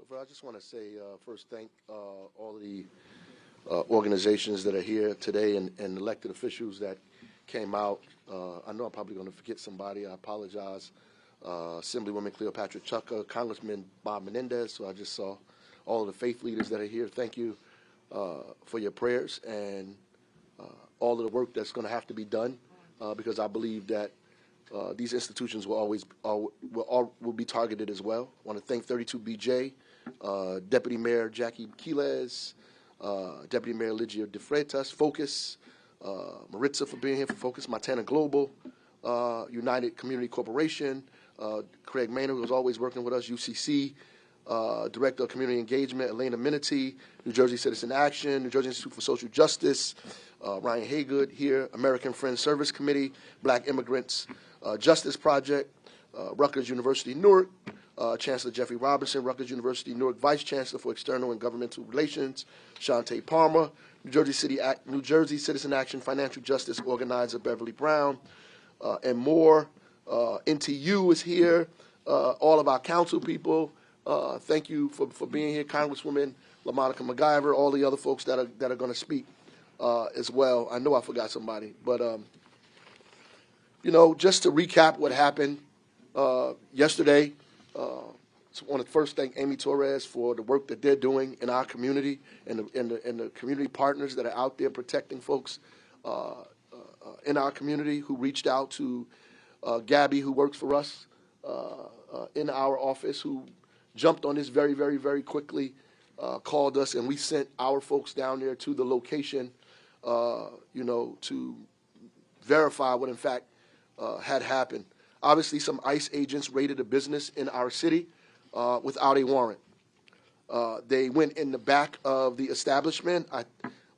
I just want to say first thank all of the organizations that are here today and elected officials that came out. I know I'm probably going to forget somebody. I apologize. Assemblywoman Cleopatra Chucker, Congressman Bob Menendez, who I just saw, all of the faith leaders that are here. Thank you for your prayers and all of the work that's going to have to be done because I believe that these institutions will be targeted as well. I want to thank 32BJ, Deputy Mayor Jackie Quiles, Deputy Mayor Ligia De Freitas, Focus, Maritza for being here for Focus, Montana Global, United Community Corporation, Craig Maynard, who was always working with us, UCC, Director of Community Engagement, Elena Minity, New Jersey Citizen Action, New Jersey Institute for Social Justice, Ryan Haygood here, American Friends Service Committee, Black Immigrants Justice Project, Rutgers University Newark, Chancellor Jeffrey Robinson, Rutgers University Newark Vice Chancellor for External and Governmental Relations, Shantae Palmer, New Jersey Citizen Action Financial Justice Organizer Beverly Brown, and more. NTU is here, all of our council people. Thank you for being here, Congresswoman LaMonica McGyver, all the other folks that are going to speak as well. I know I forgot somebody, but just to recap what happened yesterday. I want to first thank Amy Torres for the work that they're doing in our community and the community partners that are out there protecting folks in our community who reached out to Gabby, who works for us in our office, who jumped on this very, very, very quickly, called us, and we sent our folks down there to the location, to verify what, in fact, had happened. Obviously, some ICE agents raided a business in our city without a warrant. They went in the back of the establishment.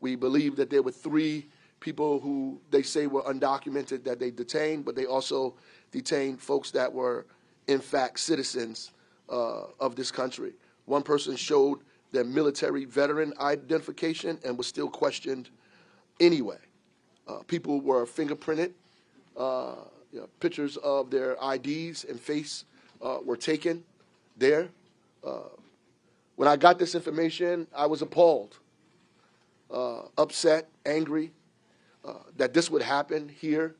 We believe that there were 3 people who they say were undocumented that they detained, but they also detained folks that were, in fact, citizens of this country. One person showed their military veteran identification and was still questioned anyway. People were fingerprinted. Pictures of their IDs and face were taken there. When I got this information, I was appalled, upset, angry that this would happen here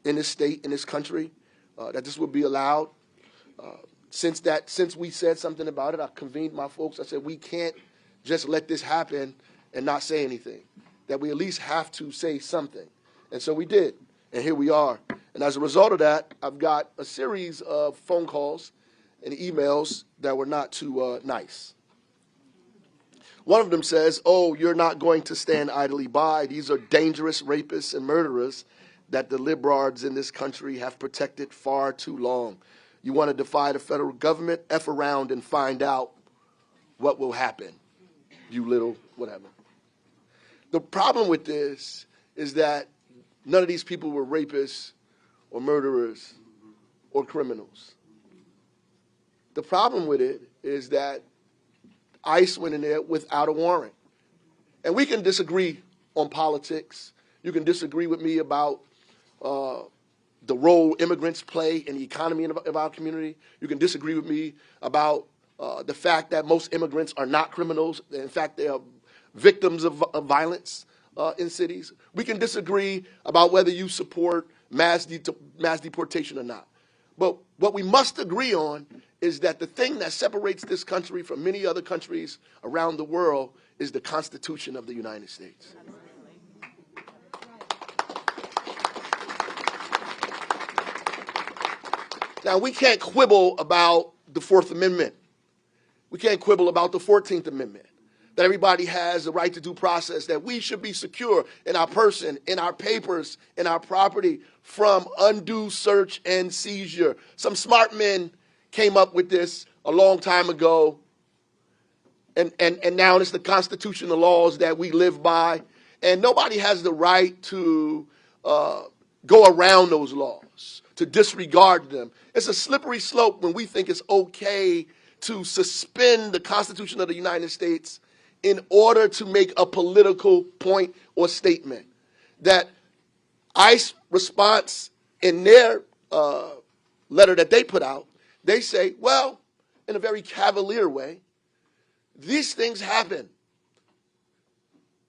in this state, in this country, that this would be allowed. Since we said something about it, I convened my folks. I said, we can't just let this happen and not say anything, that we at least have to say something. And so we did, and here we are. And as a result of that, I've got a series of phone calls and emails that were not too nice. One of them says, oh, you're not going to stand idly by. These are dangerous rapists and murderers that the liberals in this country have protected far too long. You want to defy the federal government? F around and find out what will happen, you little whatever. The problem with this is that none of these people were rapists or murderers or criminals. The problem with it is that ICE went in there without a warrant. And we can disagree on politics. You can disagree with me about the role immigrants play in the economy of our community. You can disagree with me about the fact that most immigrants are not criminals. In fact, they are victims of violence in cities. We can disagree about whether you support mass deportation or not. But what we must agree on is that the thing that separates this country from many other countries around the world is the Constitution of the United States. Now, we can't quibble about the Fourth Amendment. We can't quibble about the 14th Amendment, that everybody has the right to due process, that we should be secure in our person, in our papers, in our property from undue search and seizure. Some smart men came up with this a long time ago, and now it's the constitutional laws that we live by, and nobody has the right to go around those laws, to disregard them. It's a slippery slope when we think it's okay to suspend the Constitution of the United States in order to make a political point or statement. That ICE response in their letter that they put out, they say, well, in a very cavalier way. These things happen.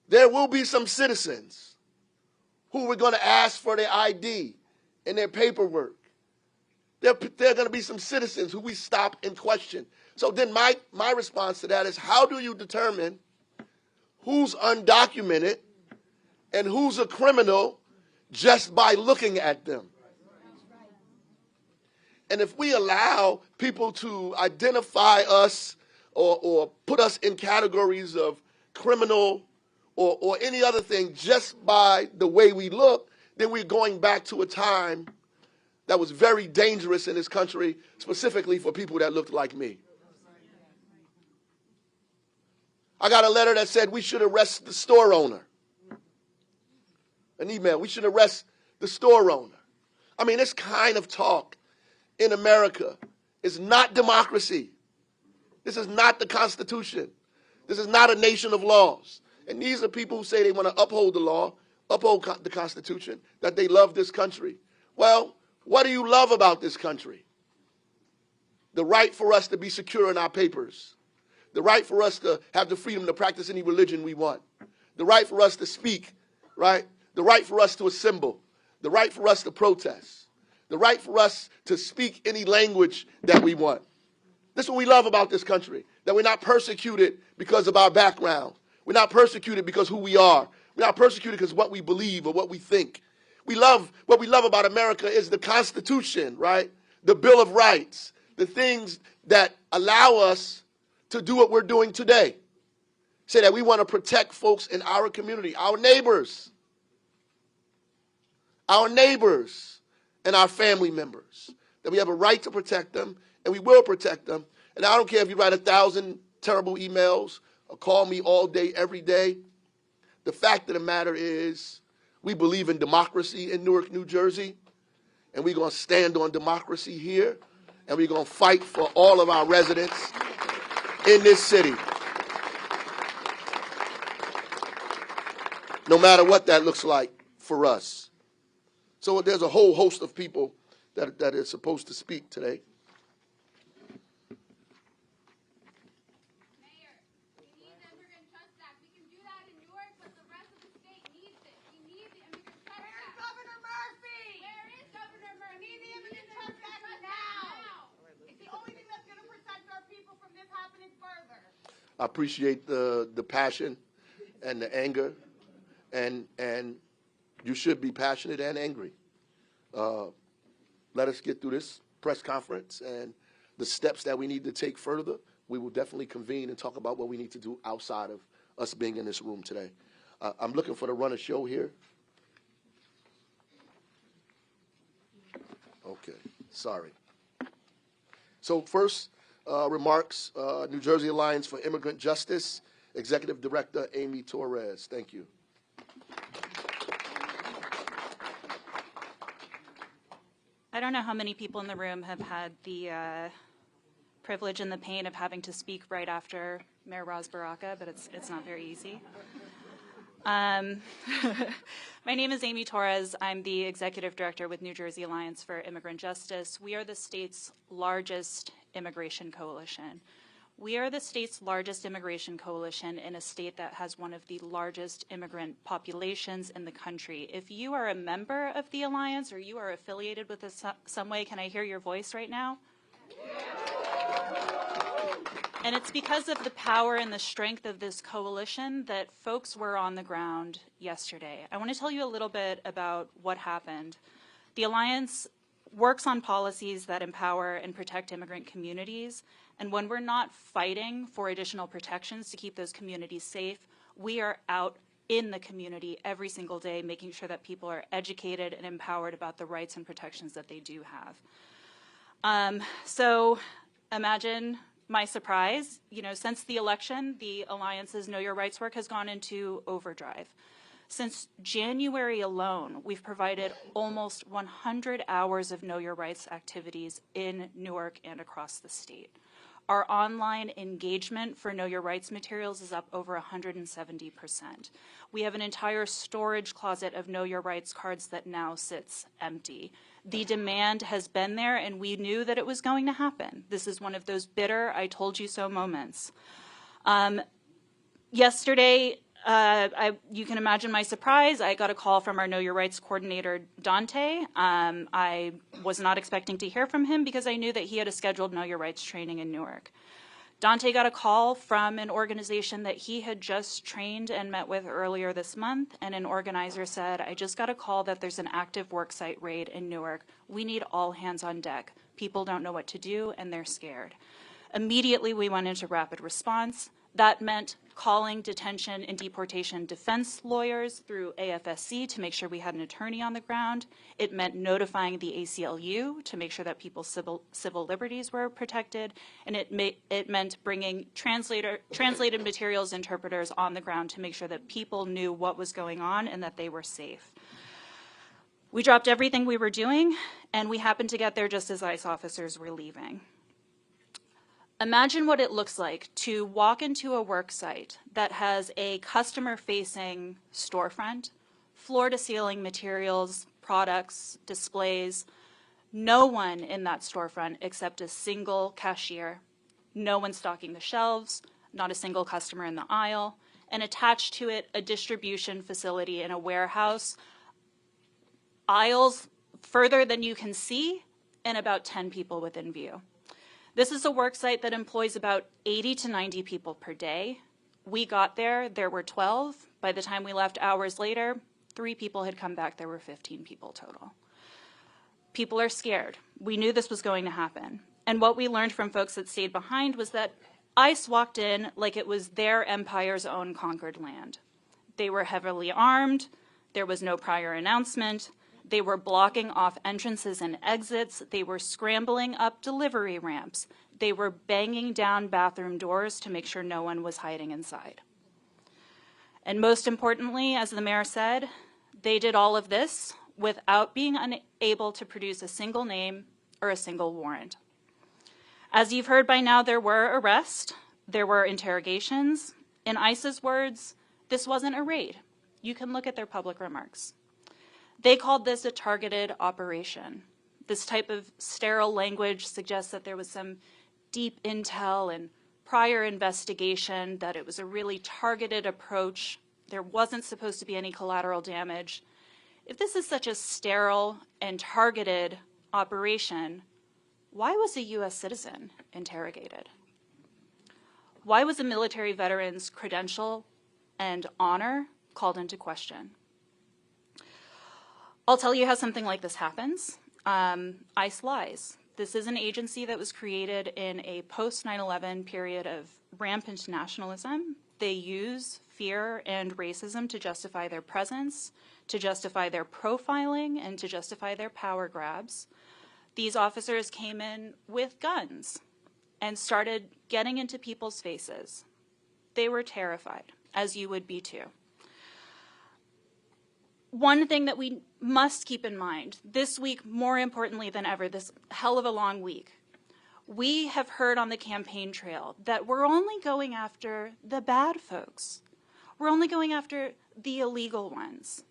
There will be some citizens who are going to ask for their ID and their paperwork. There are going to be some citizens who we stop and question. So then my response to that is, how do you determine who's undocumented and who's a criminal just by looking at them? And if we allow people to identify us or put us in categories of criminal or any other thing just by the way we look, then we're going back to a time that was very dangerous in this country, specifically for people that looked like me. I got a letter that said we should arrest the store owner. An email, we should arrest the store owner. I mean, this kind of talk in America is not democracy. This is not the Constitution. This is not a nation of laws. And these are people who say they want to uphold the law, uphold the Constitution, that they love this country. Well, what do you love about this country? The right for us to be secure in our papers. The right for us to have the freedom to practice any religion we want. The right for us to speak, right? The right for us to assemble. The right for us to protest. The right for us to speak any language that we want. This is what we love about this country, that we're not persecuted because of our background. We're not persecuted because who we are. We're not persecuted because of what we believe or what we think. What we love about America is the Constitution, right? The Bill of Rights, the things that allow us to do what we're doing today. Say that we want to protect folks in our community, our neighbors and our family members, that we have a right to protect them, and we will protect them. And I don't care if you write 1,000 terrible emails or call me all day, every day. The fact of the matter is, we believe in democracy in Newark, New Jersey, and we're going to stand on democracy here, and we're going to fight for all of our residents in this city, no matter what that looks like for us. So there's a whole host of people that is supposed to speak today. Mayor, we need the Immigrant Trust Act. We can do that in Newark, but the rest of the state needs it. We need the Immigrant Trust Act. Where's Governor Murphy? Where is Governor Murphy? We need the Immigrant Trust Act now. It's the only thing that's going to protect our people from this happening further. I appreciate the passion and the anger, and you should be passionate and angry. Let us get through this press conference and the steps that we need to take further. We will definitely convene and talk about what we need to do outside of us being in this room today. I'm looking for the run of show here. Okay, sorry. So first, remarks, New Jersey Alliance for Immigrant Justice, Executive Director Amy Torres. Thank you. I don't know how many people in the room have had the privilege and the pain of having to speak right after Mayor Ras Baraka, but it's not very easy. My name is Amy Torres. I'm the Executive Director with New Jersey Alliance for Immigrant Justice. We are the state's largest immigration coalition. We are the state's largest immigration coalition in a state that has one of the largest immigrant populations in the country. If you are a member of the Alliance or you are affiliated with us some way, can I hear your voice right now? And it's because of the power and the strength of this coalition that folks were on the ground yesterday. I want to tell you a little bit about what happened. The Alliance works on policies that empower and protect immigrant communities. And when we're not fighting for additional protections to keep those communities safe, we are out in the community every single day making sure that people are educated and empowered about the rights and protections that they do have. So imagine my surprise, since the election, the Alliance's Know Your Rights work has gone into overdrive. Since January alone, we've provided almost 100 hours of Know Your Rights activities in Newark and across the state. our online engagement for Know Your Rights materials is up over 170%. We have an entire storage closet of Know Your Rights cards that now sits empty. The demand has been there, and we knew that it was going to happen. This is one of those bitter, I told you so moments. Yesterday, you can imagine my surprise. I got a call from our Know Your Rights coordinator, Dante. I was not expecting to hear from him because I knew that he had a scheduled Know Your Rights training in Newark. Dante got a call from an organization that he had just trained and met with earlier this month, and an organizer said, I just got a call that there's an active worksite raid in Newark. We need all hands on deck. People don't know what to do, and they're scared. Immediately, we went into rapid response. That meant calling detention and deportation defense lawyers through AFSC to make sure we had an attorney on the ground. It meant notifying the ACLU to make sure that people's civil liberties were protected. And it meant bringing translated materials interpreters on the ground to make sure that people knew what was going on and that they were safe. We dropped everything we were doing, and we happened to get there just as ICE officers were leaving. Imagine what it looks like to walk into a work site that has a customer-facing storefront, floor-to-ceiling materials, products, displays, no one in that storefront except a single cashier, no one stocking the shelves, not a single customer in the aisle, and attached to it a distribution facility in a warehouse, aisles further than you can see, and about 10 people within view. This is a work site that employs about 80 to 90 people per day. We got there were 12. By the time we left hours later, 3 people had come back, there were 15 people total. People are scared. We knew this was going to happen. And what we learned from folks that stayed behind was that ICE walked in like it was their empire's own conquered land. They were heavily armed, there was no prior announcement, they were blocking off entrances and exits. They were scrambling up delivery ramps. They were banging down bathroom doors to make sure no one was hiding inside. And most importantly, as the mayor said, they did all of this without being unable to produce a single name or a single warrant. As you've heard by now, there were arrests, there were interrogations. In ICE's words, this wasn't a raid. You can look at their public remarks. They called this a targeted operation. This type of sterile language suggests that there was some deep intel and prior investigation, that it was a really targeted approach. There wasn't supposed to be any collateral damage. If this is such a sterile and targeted operation, why was a U.S. citizen interrogated? Why was a military veteran's credential and honor called into question? I'll tell you how something like this happens. ICE lies. This is an agency that was created in a post-9/11 period of rampant nationalism. They use fear and racism to justify their presence, to justify their profiling, and to justify their power grabs. These officers came in with guns and started getting into people's faces. They were terrified, as you would be too. One thing that we must keep in mind, this week, more importantly than ever, this hell of a long week, we have heard on the campaign trail that we're only going after the bad folks. We're only going after the illegal ones.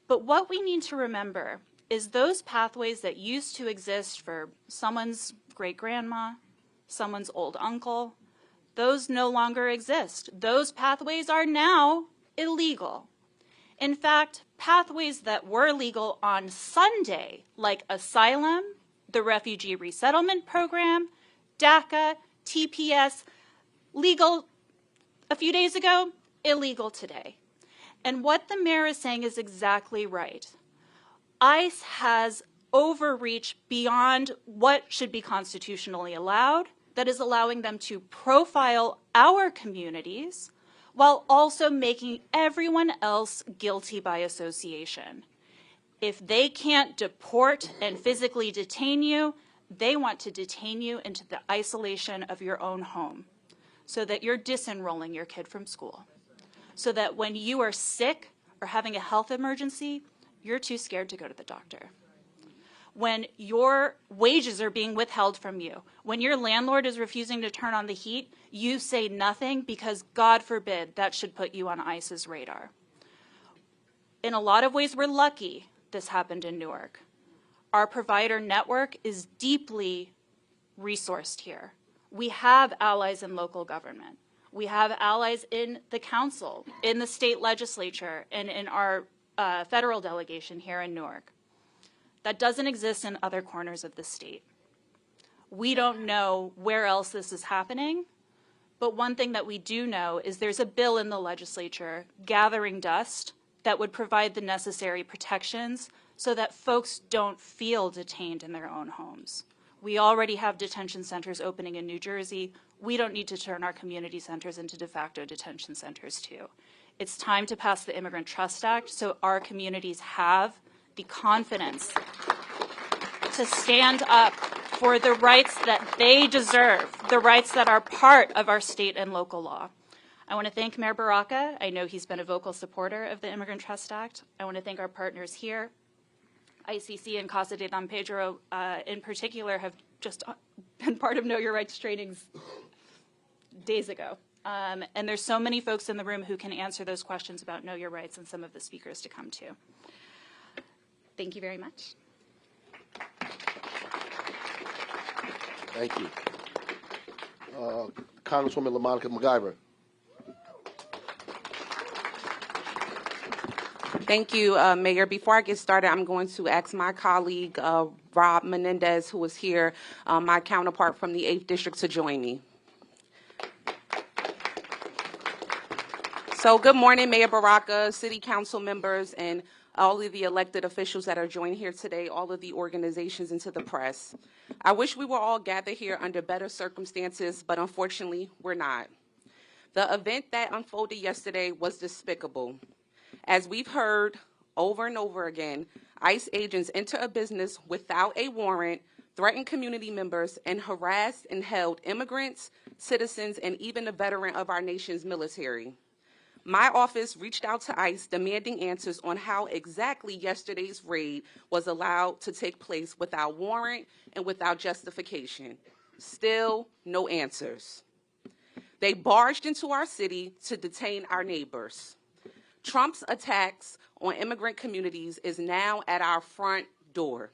But what we need to remember is those pathways that used to exist for someone's great-grandma, someone's old uncle, those no longer exist. Those pathways are now illegal. In fact, pathways that were legal on Sunday, like asylum, the Refugee Resettlement Program, DACA, TPS, legal a few days ago, illegal today. And what the mayor is saying is exactly right. ICE has overreach beyond what should be constitutionally allowed, that is allowing them to profile our communities, while also making everyone else guilty by association. If they can't deport and physically detain you, they want to detain you into the isolation of your own home so that you're disenrolling your kid from school, so that when you are sick or having a health emergency, you're too scared to go to the doctor. when your wages are being withheld from you, when your landlord is refusing to turn on the heat, you say nothing because, God forbid, that should put you on ICE's radar. In a lot of ways, we're lucky this happened in Newark. Our provider network is deeply resourced here. We have allies in local government. We have allies in the council, in the state legislature, and in our federal delegation here in Newark. That doesn't exist in other corners of the state. We don't know where else this is happening, but one thing that we do know is there's a bill in the legislature gathering dust that would provide the necessary protections so that folks don't feel detained in their own homes. We already have detention centers opening in New Jersey. We don't need to turn our community centers into de facto detention centers too. It's time to pass the Immigrant Trust Act so our communities have the confidence to stand up for the rights that they deserve, the rights that are part of our state and local law. I want to thank Mayor Baraka. I know he's been a vocal supporter of the Immigrant Trust Act. I want to thank our partners here. ICC and Casa de Don Pedro in particular have just been part of Know Your Rights trainings days ago. And there's so many folks in the room who can answer those questions about Know Your Rights and some of the speakers to come to. Thank you very much. Thank you. Congresswoman LaMonica McIver. Thank you, Mayor. Before I get started, I'm going to ask my colleague, Rob Menendez, who is here, my counterpart from the 8th District, to join me. So good morning, Mayor Baraka, City Council members, and all of the elected officials that are joined here today, all of the organizations, and to the press. I wish we were all gathered here under better circumstances, but unfortunately, we're not. The event that unfolded yesterday was despicable. As we've heard over and over again, ICE agents enter a business without a warrant, threaten community members, and harassed and held immigrants, citizens, and even a veteran of our nation's military. My office reached out to ICE demanding answers on how exactly yesterday's raid was allowed to take place without warrant and without justification. Still, no answers. They barged into our city to detain our neighbors. Trump's attacks on immigrant communities is now at our front door.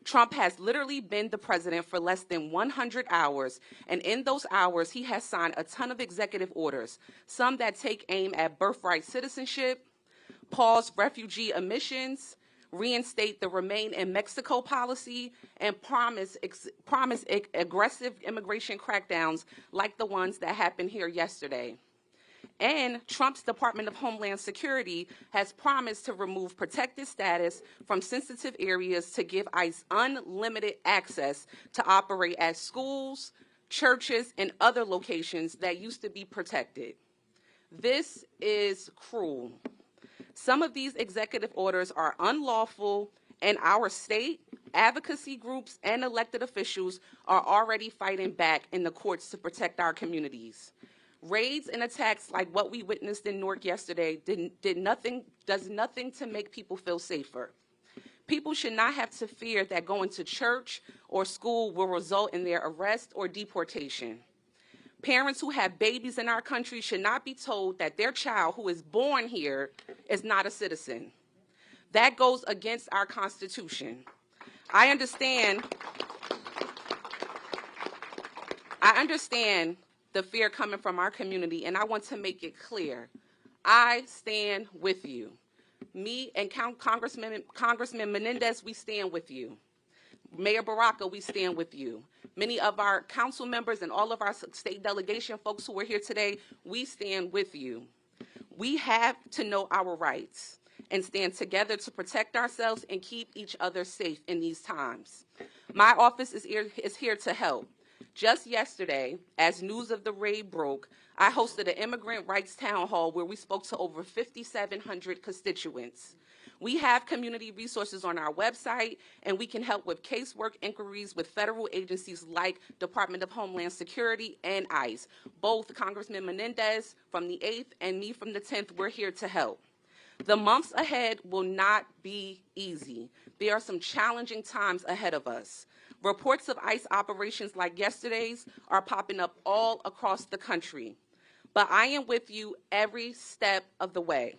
Trump has literally been the president for less than 100 hours, and in those hours, he has signed a ton of executive orders, some that take aim at birthright citizenship, pause refugee admissions, reinstate the Remain in Mexico policy, and promise aggressive immigration crackdowns like the ones that happened here yesterday. And Trump's Department of Homeland Security has promised to remove protected status from sensitive areas to give ICE unlimited access to operate at schools, churches, and other locations that used to be protected. This is cruel. Some of these executive orders are unlawful, and our state, advocacy groups, and elected officials are already fighting back in the courts to protect our communities. Raids and attacks like what we witnessed in Newark yesterday does nothing to make people feel safer. People should not have to fear that going to church or school will result in their arrest or deportation. Parents who have babies in our country should not be told that their child who is born here is not a citizen. That goes against our Constitution. I understand the fear coming from our community, and I want to make it clear. I stand with you. Me and Congressman Menendez, we stand with you. Mayor Baraka, we stand with you. Many of our council members and all of our state delegation folks who are here today, we stand with you. We have to know our rights and stand together to protect ourselves and keep each other safe in these times. My office is here to help. Just yesterday, as news of the raid broke, I hosted an immigrant rights town hall where we spoke to over 5,700 constituents. We have community resources on our website, and we can help with casework inquiries with federal agencies like Department of Homeland Security and ICE. Both Congressman Menendez from the 8th and me from the 10th, we're here to help. The months ahead will not be easy. There are some challenging times ahead of us. Reports of ICE operations like yesterday's are popping up all across the country. But I am with you every step of the way.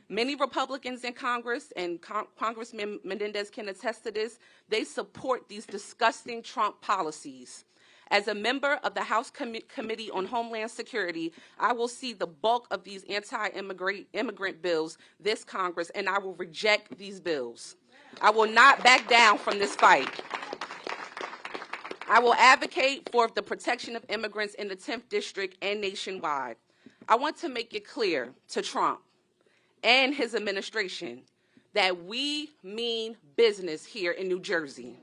Many Republicans in Congress, and Congressman Menendez can attest to this, they support these disgusting Trump policies. As a member of the House Committee on Homeland Security, I will see the bulk of these anti-immigrant bills this Congress, and I will reject these bills. I will not back down from this fight. I will advocate for the protection of immigrants in the 10th District and nationwide. I want to make it clear to Trump and his administration that we mean business here in New Jersey.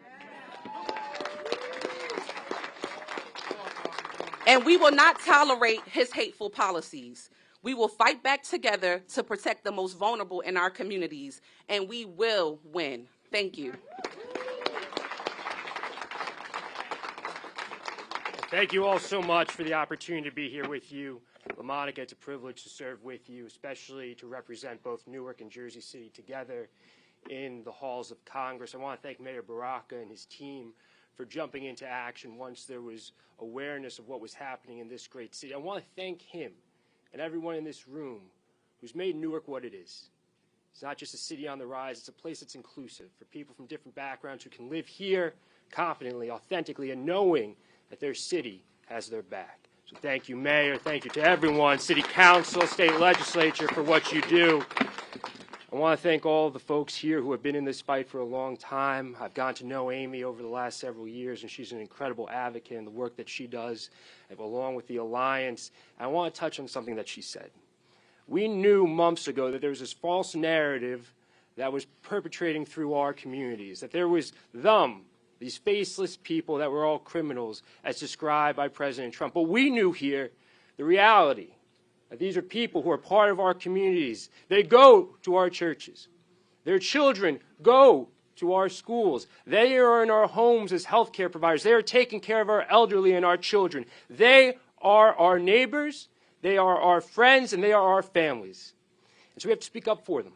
And we will not tolerate his hateful policies. We will fight back together to protect the most vulnerable in our communities, and we will win. Thank you. Thank you all so much for the opportunity to be here with you. LaMonica, it's a privilege to serve with you, especially to represent both Newark and Jersey City together in the halls of Congress. I want to thank Mayor Baraka and his team for jumping into action once there was awareness of what was happening in this great city. I want to thank him and everyone in this room who's made Newark what it is. It's not just a city on the rise, it's a place that's inclusive for people from different backgrounds who can live here confidently, authentically, and knowing that their city has their back. So thank you, Mayor. Thank you to everyone, City Council, State Legislature, for what you do. I want to thank all the folks here who have been in this fight for a long time. I've gotten to know Amy over the last several years, and she's an incredible advocate in the work that she does, along with the Alliance. I want to touch on something that she said. We knew months ago that there was this false narrative that was perpetrating through our communities, that there was these faceless people that were all criminals as described by President Trump. But we knew here the reality. These are people who are part of our communities. They go to our churches. Their children go to our schools. They are in our homes as healthcare providers. They are taking care of our elderly and our children. They are our neighbors. They are our friends, and they are our families. And so we have to speak up for them.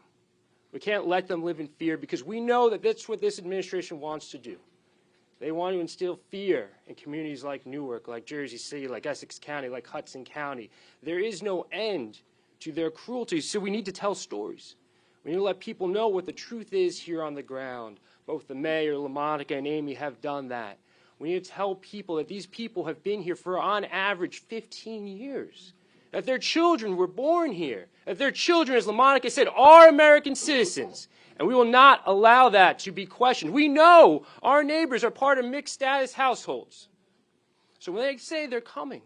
We can't let them live in fear because we know that that's what this administration wants to do. They want to instill fear in communities like Newark, like Jersey City, like Essex County, like Hudson County. There is no end to their cruelty, so we need to tell stories. We need to let people know what the truth is here on the ground. Both the mayor, LaMonica, and Amy have done that. We need to tell people that these people have been here for, on average, 15 years. That their children were born here. That their children, as LaMonica said, are American citizens. And we will not allow that to be questioned. We know our neighbors are part of mixed status households. So when they say they're coming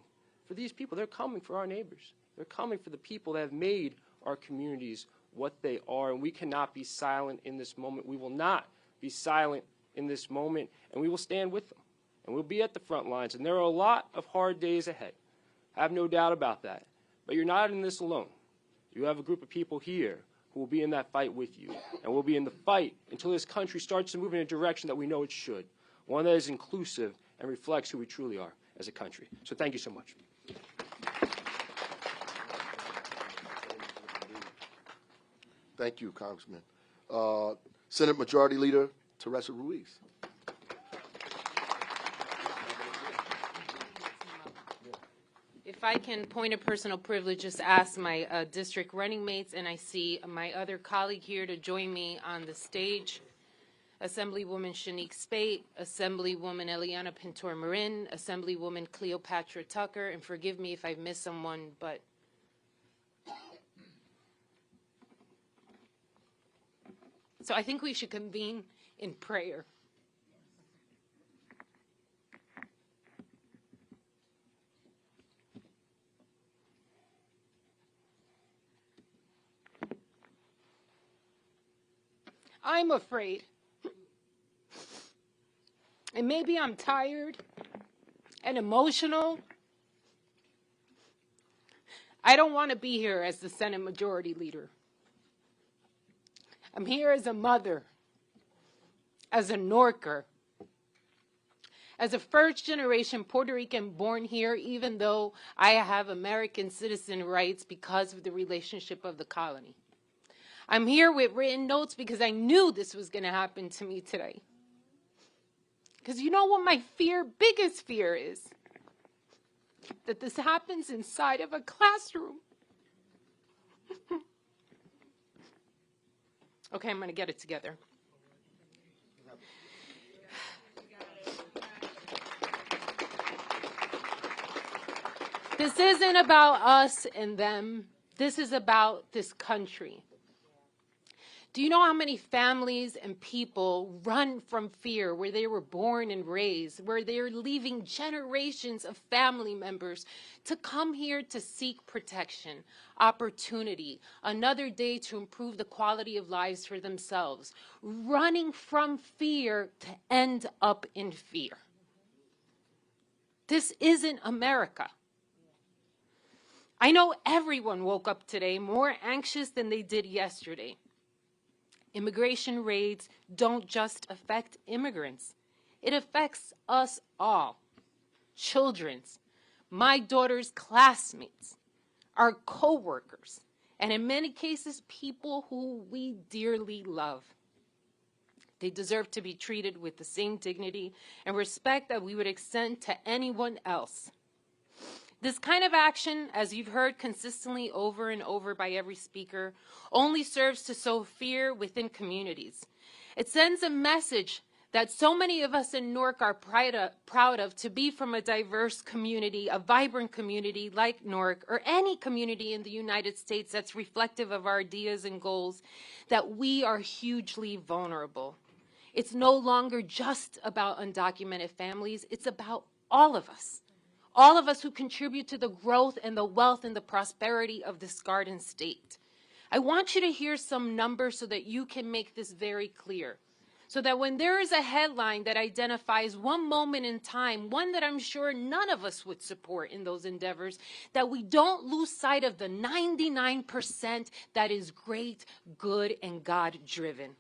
for these people, they're coming for our neighbors. They're coming for the people that have made our communities what they are. And we cannot be silent in this moment. We will not be silent in this moment. And we will stand with them. And we'll be at the front lines. And there are a lot of hard days ahead. I have no doubt about that. But you're not in this alone. You have a group of people here who will be in that fight with you. And we'll be in the fight until this country starts to move in a direction that we know it should, one that is inclusive and reflects who we truly are as a country. So thank you so much. Thank you, Congressman. Senate Majority Leader Teresa Ruiz. If I can, point of personal privilege, just ask my district running mates, and I see my other colleague here to join me on the stage. Assemblywoman Shanique Spate, Assemblywoman Eliana Pintor-Marin, Assemblywoman Cleopatra Tucker, and forgive me if I miss someone, but so I think we should convene in prayer. I'm afraid. And maybe I'm tired and emotional. I don't want to be here as the Senate Majority Leader. I'm here as a mother, as a Norker, as a first-generation Puerto Rican born here, even though I have American citizen rights because of the relationship of the colony. I'm here with written notes because I knew this was going to happen to me today. Because you know what my biggest fear is? That this happens inside of a classroom. Okay, I'm going to get it together. This isn't about us and them. This is about this country. Do you know how many families and people run from fear where they were born and raised, where they're leaving generations of family members to come here to seek protection, opportunity, another day to improve the quality of lives for themselves, running from fear to end up in fear? This isn't America. I know everyone woke up today more anxious than they did yesterday. Immigration raids don't just affect immigrants. It affects us all. Children's, my daughter's classmates, our co-workers, and in many cases, people who we dearly love. They deserve to be treated with the same dignity and respect that we would extend to anyone else. This kind of action, as you've heard consistently over and over by every speaker, only serves to sow fear within communities. It sends a message that so many of us in Newark are proud of, to be from a diverse community, a vibrant community like Newark, or any community in the United States that's reflective of our ideas and goals, that we are hugely vulnerable. It's no longer just about undocumented families, it's about all of us. All of us who contribute to the growth and the wealth and the prosperity of this Garden State. I want you to hear some numbers so that you can make this very clear. So that when there is a headline that identifies one moment in time, one that I'm sure none of us would support in those endeavors, that we don't lose sight of the 99% that is great, good, and God-driven.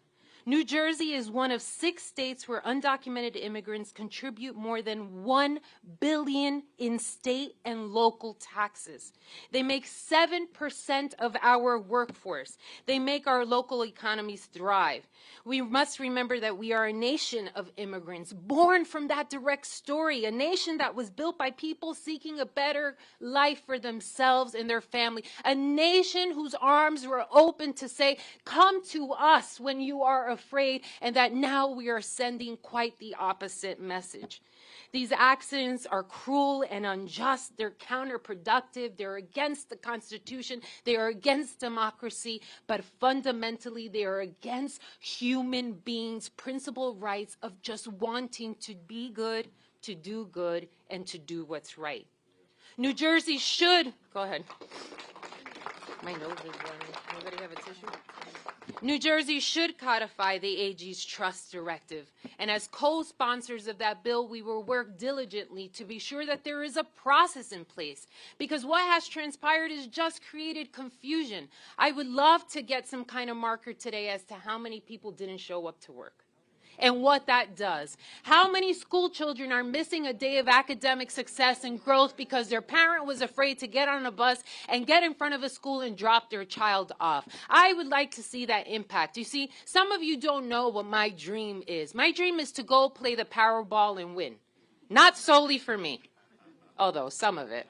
New Jersey is one of 6 states where undocumented immigrants contribute more than $1 billion in state and local taxes. They make 7% of our workforce. They make our local economies thrive. We must remember that we are a nation of immigrants, born from that direct story, a nation that was built by people seeking a better life for themselves and their family, a nation whose arms were open to say, come to us when you are afraid, and that now we are sending quite the opposite message. These accidents are cruel and unjust. They're counterproductive. They're against the Constitution. They are against democracy. But fundamentally, they are against human beings' principal rights of just wanting to be good, to do good, and to do what's right. New Jersey should, go ahead. My nose is running. Anybody have a tissue? New Jersey should codify the AG's trust directive. And as co-sponsors of that bill, we will work diligently to be sure that there is a process in place. Because what has transpired has just created confusion. I would love to get some kind of marker today as to how many people didn't show up to work and what that does. How many school children are missing a day of academic success and growth because their parent was afraid to get on a bus and get in front of a school and drop their child off? I would like to see that impact. You see, some of you don't know what my dream is. My dream is to go play the Powerball and win. Not solely for me, although some of it.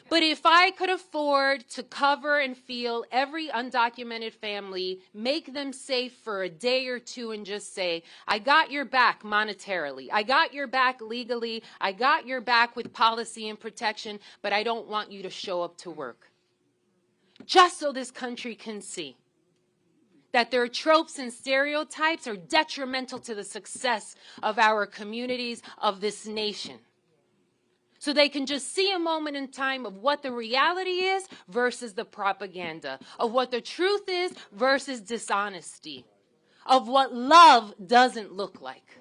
But if I could afford to cover and feel every undocumented family, make them safe for a day or two and just say, I got your back monetarily, I got your back legally, I got your back with policy and protection, but I don't want you to show up to work. Just so this country can see that their tropes and stereotypes are detrimental to the success of our communities, of this nation. So they can just see a moment in time of what the reality is versus the propaganda, of what the truth is versus dishonesty, of what love doesn't look like.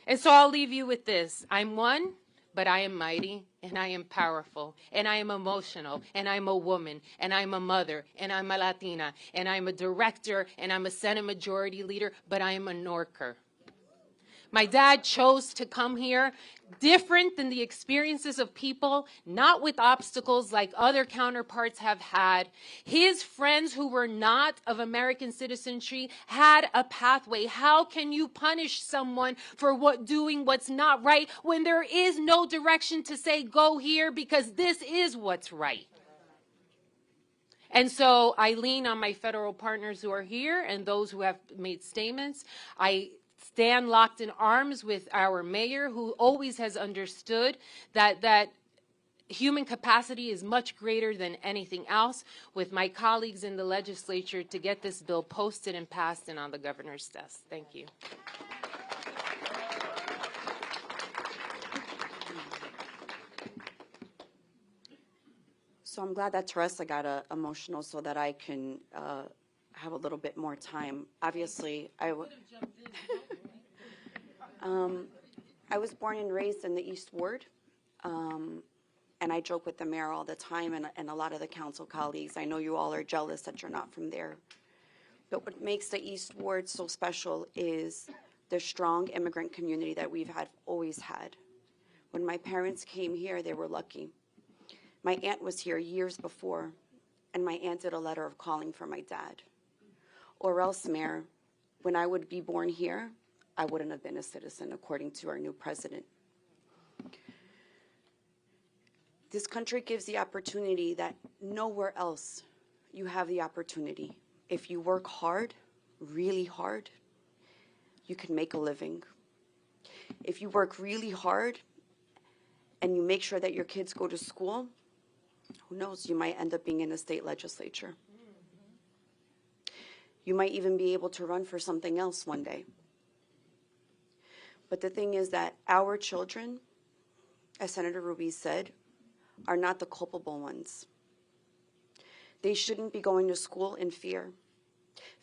And so I'll leave you with this. I'm one, but I am mighty, and I am powerful, and I am emotional, and I'm a woman, and I'm a mother, and I'm a Latina, and I'm a director, and I'm a Senate Majority Leader, but I am a Norker. My dad chose to come here different than the experiences of people, not with obstacles like other counterparts have had. His friends who were not of American citizenry had a pathway. How can you punish someone for doing what's not right when there is no direction to say go here because this is what's right? And so I lean on my federal partners who are here and those who have made statements. I stand locked in arms with our mayor, who always has understood that human capacity is much greater than anything else, with my colleagues in the legislature to get this bill posted and passed and on the governor's desk. Thank you. So I'm glad that Teresa got emotional so that I can have a little bit more time. Obviously, I was born and raised in the East Ward, and I joke with the mayor all the time and a lot of the council colleagues. I know you all are jealous that you're not from there. But what makes the East Ward so special is the strong immigrant community that we've always had. When my parents came here, they were lucky. My aunt was here years before, and my aunt did a letter of calling for my dad. Or else, Mayor, when I would be born here, I wouldn't have been a citizen, according to our new president. This country gives the opportunity that nowhere else you have the opportunity. If you work hard, really hard, you can make a living. If you work really hard and you make sure that your kids go to school, who knows, you might end up being in a state legislature. You might even be able to run for something else one day. But the thing is that our children, as Senator Ruiz said, are not the culpable ones. They shouldn't be going to school in fear.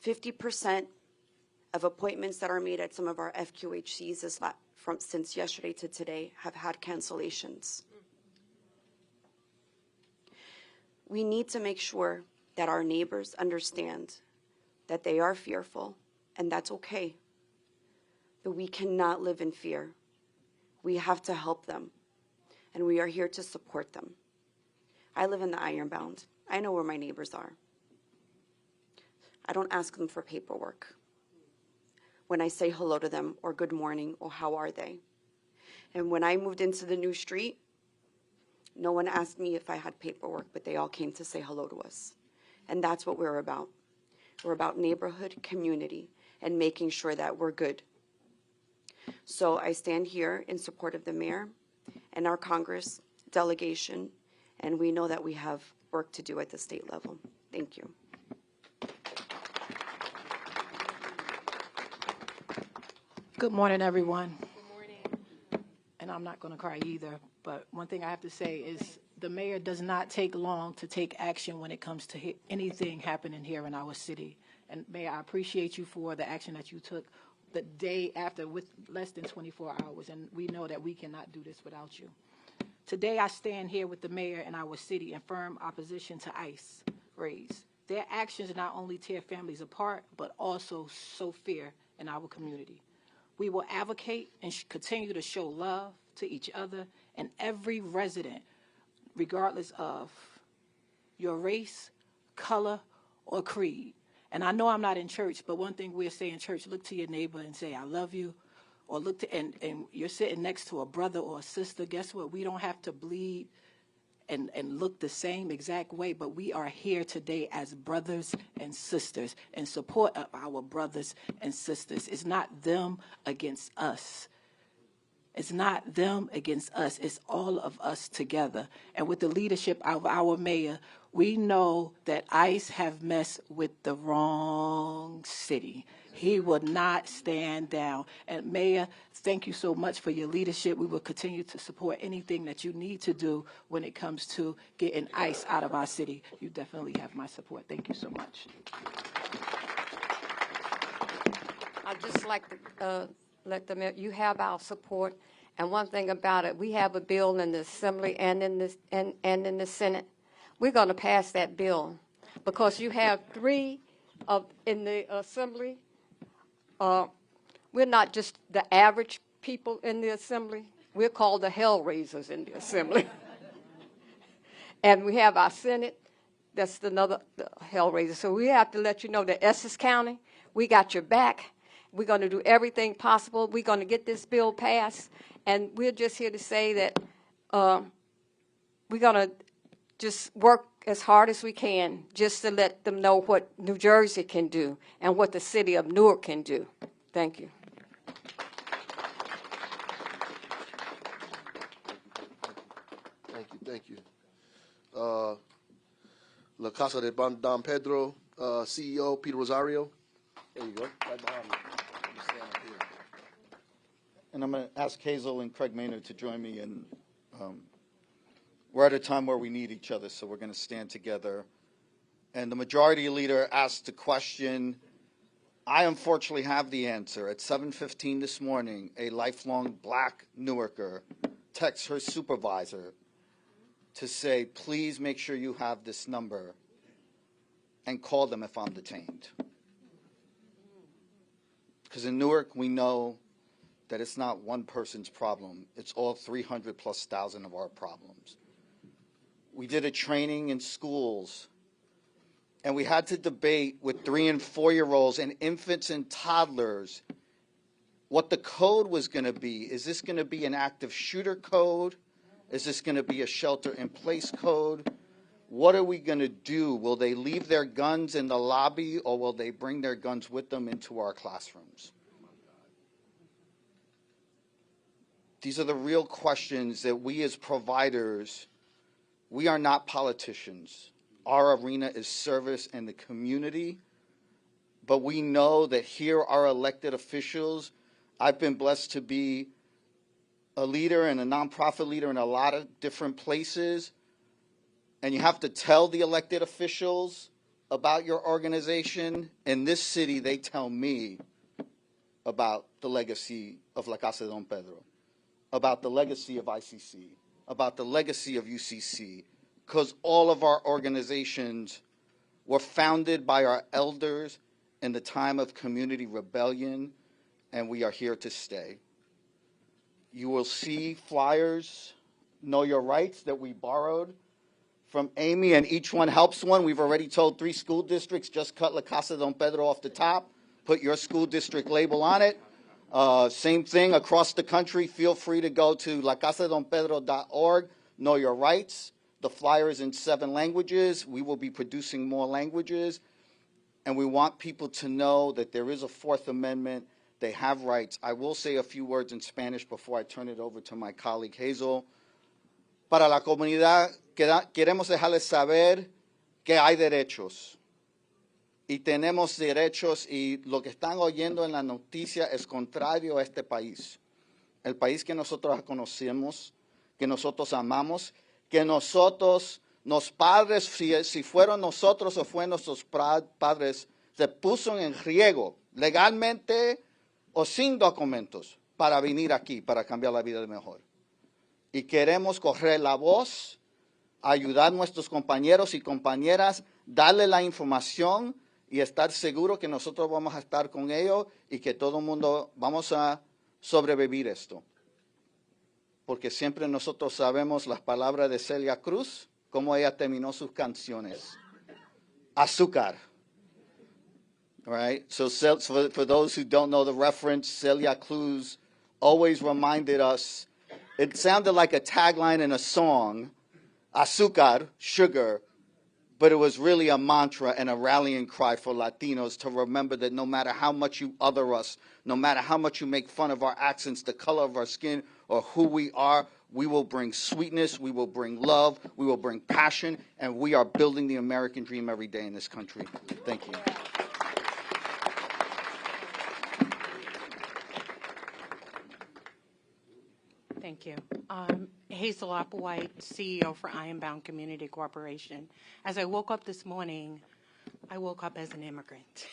50% of appointments that are made at some of our FQHCs since yesterday to today have had cancellations. We need to make sure that our neighbors understand that they are fearful, and that's okay. But we cannot live in fear. We have to help them, and we are here to support them. I live in the Ironbound. I know where my neighbors are. I don't ask them for paperwork when I say hello to them or good morning or how are they. And when I moved into the new street, no one asked me if I had paperwork, but they all came to say hello to us. And that's what we're about. We're about neighborhood, community, and making sure that we're good. So I stand here in support of the mayor and our Congress delegation, and we know that we have work to do at the state level. Thank you. Good morning, everyone. Good morning. And I'm not going to cry either, but one thing I have to say is the mayor does not take long to take action when it comes to anything happening here in our city. And Mayor, I appreciate you for the action that you took the day after with less than 24 hours, and we know that we cannot do this without you. Today, I stand here with the mayor and our city in firm opposition to ICE raids. Their actions not only tear families apart, but also sow fear in our community. We will advocate and continue to show love to each other and every resident, regardless of your race, color, or creed. And I know I'm not in church, but one thing we'll say in church, look to your neighbor and say, I love you. Or look to, and you're sitting next to a brother or a sister. Guess what? We don't have to bleed and look the same exact way, but we are here today as brothers and sisters in support of our brothers and sisters. It's not them against us. It's not them against us. It's all of us together. And with the leadership of our mayor, we know that ICE have messed with the wrong city. He will not stand down. And Mayor, thank you so much for your leadership. We will continue to support anything that you need to do when it comes to getting ICE out of our city. You definitely have my support. Thank you so much. I'd just like to let them know you have our support. And one thing about it, we have a bill in the Assembly and in the Senate. We're going to pass that bill because you have three in the Assembly. We're we're not just the average people in the assembly. We're called the hell raisers in the assembly. And we have our Senate, that's another hell raiser. So we have to let you know that Essex County, we got your back. We're going to do everything possible. We're going to get this bill passed. And we're just here to say that we're going to just work as hard as we can just to let them know what New Jersey can do and what the city of Newark can do. Thank you. Thank you. La Casa de Don Pedro CEO, Peter Rosario. There you go. Right behind you. You stand up here. And I'm going to ask Hazel and Craig Maynard to join me. And we're at a time where we need each other, so we're going to stand together. And the majority leader asked a question. I unfortunately have the answer. At 7:15 this morning, a lifelong black Newarker texts her supervisor to say, please make sure you have this number and call them if I'm detained. Because in Newark, we know that it's not one person's problem. It's all 300 plus thousand of our problems. We did a training in schools, and we had to debate with 3- and 4-year-olds and infants and toddlers what the code was going to be. Is this going to be an active shooter code? Is this going to be a shelter-in-place code? What are we going to do? Will they leave their guns in the lobby, or will they bring their guns with them into our classrooms? These are the real questions that we as providers, we are not politicians. Our arena is service and the community. But we know that here are elected officials. I've been blessed to be a leader and a nonprofit leader in a lot of different places. And you have to tell the elected officials about your organization. In this city, they tell me about the legacy of La Casa de Don Pedro, about the legacy of ICC, about the legacy of UCC, because all of our organizations were founded by our elders in the time of community rebellion, and we are here to stay. You will see flyers, Know Your Rights, that we borrowed from Amy, and each one helps one. We've already told 3 school districts, just cut La Casa de Don Pedro off the top, put your school district label on it. Same thing across the country. Feel free to go to lacasadonpedro.org, Know Your Rights. The flyer is in 7 languages. We will be producing more languages. And we want people to know that there is a 4th Amendment. They have rights. I will say a few words in Spanish before I turn it over to my colleague Hazel. Para la comunidad, queremos dejarles saber que hay derechos. Y tenemos derechos, y lo que están oyendo en la noticia es contrario a este país. El país que nosotros conocemos, que nosotros amamos, que nosotros, los padres, si fueron nosotros o fueron nuestros padres, se puso en riesgo legalmente o sin documentos para venir aquí, para cambiar la vida de mejor. Y queremos correr la voz, ayudar a nuestros compañeros y compañeras, darle la información y estar seguro que nosotros vamos a estar con ellos y que todo el mundo vamos a sobrevivir esto. Porque siempre nosotros sabemos las palabras de Celia Cruz, cómo ella terminó sus canciones. Azúcar. All right? So for those who don't know the reference, Celia Cruz always reminded us, it sounded like a tagline in a song, azúcar, sugar, but it was really a mantra and a rallying cry for Latinos to remember that no matter how much you other us, no matter how much you make fun of our accents, the color of our skin, or who we are, we will bring sweetness, we will bring love, we will bring passion, and we are building the American dream every day in this country. Thank you. Thank you. Hazel Applewhite, CEO for Ironbound Community Corporation. As I woke up this morning, I woke up as an immigrant,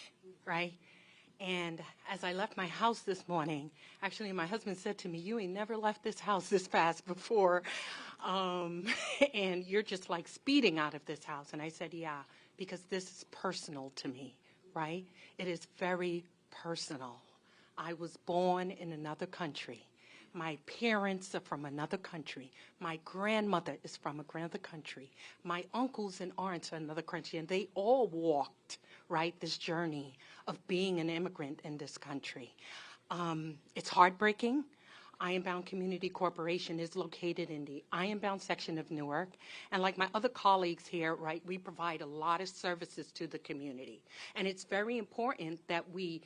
right? And as I left my house this morning, actually my husband said to me, you ain't never left this house this fast before, and you're just like speeding out of this house. And I said, yeah, because this is personal to me, right? It is very personal. I was born in another country. My parents are from another country. My grandmother is from another country. My uncles and aunts are another country, and they all walked, right, this journey of being an immigrant in this country. It's heartbreaking. Ironbound Community Corporation is located in the Ironbound section of Newark. And like my other colleagues here, right, we provide a lot of services to the community. And it's very important that we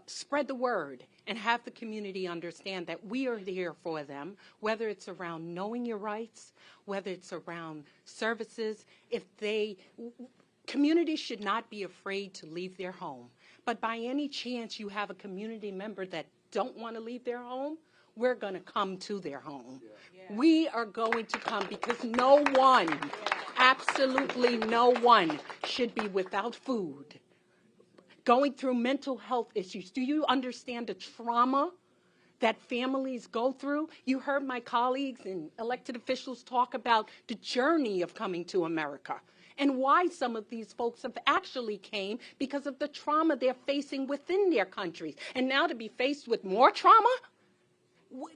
spread the word and have the community understand that we are there for them, whether it's around knowing your rights, whether it's around services. Communities should not be afraid to leave their home. But by any chance you have a community member that don't want to leave their home, we're going to come to their home. Yeah. We are going to come because no one, absolutely no one, should be without food, going through mental health issues. Do you understand the trauma that families go through? You heard my colleagues and elected officials talk about the journey of coming to America and why some of these folks have actually came because of the trauma they're facing within their countries. And now to be faced with more trauma?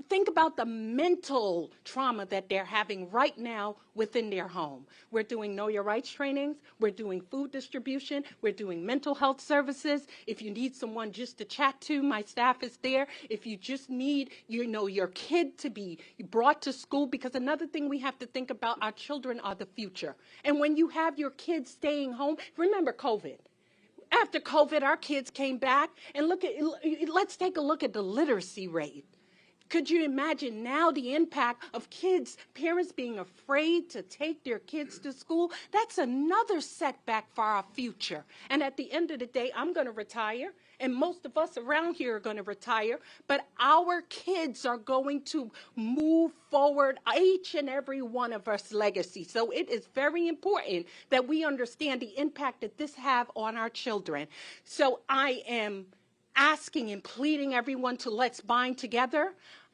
Think about the mental trauma that they're having right now within their home. We're doing Know Your Rights trainings. We're doing food distribution. We're doing mental health services. If you need someone just to chat to, my staff is there. If you just need, your kid to be brought to school, because another thing we have to think about, our children are the future. And when you have your kids staying home, remember COVID. After COVID, our kids came back, and let's take a look at the literacy rate. Could you imagine now the impact of parents being afraid to take their kids to school? That's another setback for our future. And at the end of the day, I'm going to retire, and most of us around here are going to retire, but our kids are going to move forward, each and every one of us legacy. So it is very important that we understand the impact that this have on our children. So I am asking and pleading everyone to let's bind together.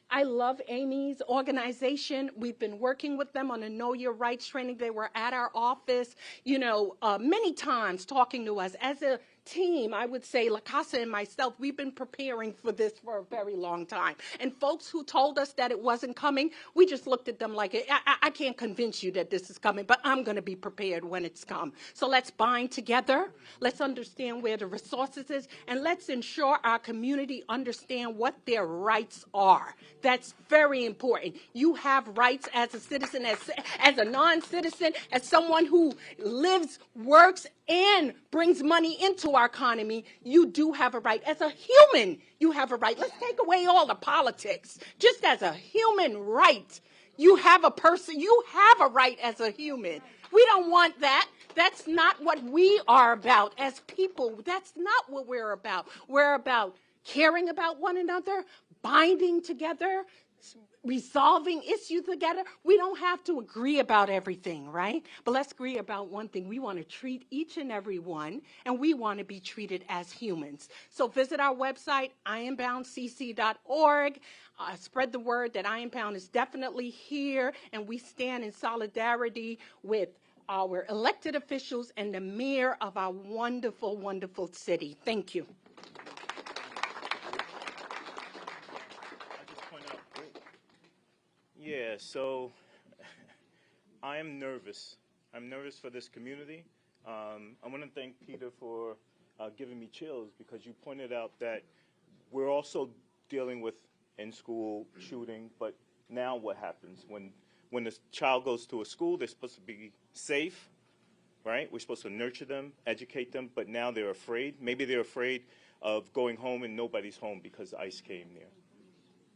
I love Amy's organization. We've been working with them on a Know Your Rights training. They were at our office, many times talking to us. As a team, I would say, La Casa and myself, we've been preparing for this for a very long time. And folks who told us that it wasn't coming, we just looked at them like, I can't convince you that this is coming, but I'm going to be prepared when it's come. So let's bind together. Let's understand where the resources is, and let's ensure our community understand what their rights are. That's very important. You have rights as a citizen, as a non-citizen, as someone who lives, works, and brings money into our economy. You do have a right. As a human, you have a right. Let's take away all the politics. Just as a human right, you have a right as a human. We don't want that. That's not what we are about as people. That's not what we're about. We're about caring about one another, binding together, resolving issues together. We don't have to agree about everything, right? But let's agree about one thing. We want to treat each and every one, and we want to be treated as humans. So visit our website, ironboundcc.org. Spread the word that Ironbound is definitely here, and we stand in solidarity with our elected officials and the mayor of our wonderful, wonderful city. Thank you. Yeah, so I am nervous. I'm nervous for this community. I want to thank Peter for giving me chills, because you pointed out that we're also dealing with in-school shooting, but now what happens? When a child goes to a school, they're supposed to be safe, right? We're supposed to nurture them, educate them, but now they're afraid. Maybe they're afraid of going home and nobody's home because ICE came there.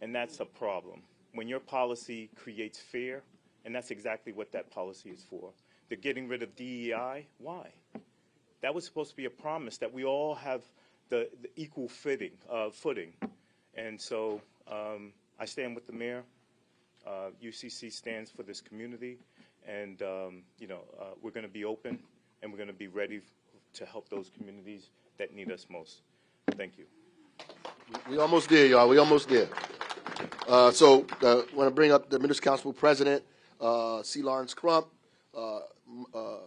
And that's a problem. When your policy creates fear, and that's exactly what that policy is for. They're getting rid of DEI. Why? That was supposed to be a promise that we all have the equal footing. And so I stand with the mayor. UCC stands for this community, and we're going to be open, and we're going to be ready to help those communities that need us most. Thank you. We almost there, y'all. We almost there. So I want to bring up the Municipal Council President, C. Lawrence Crump,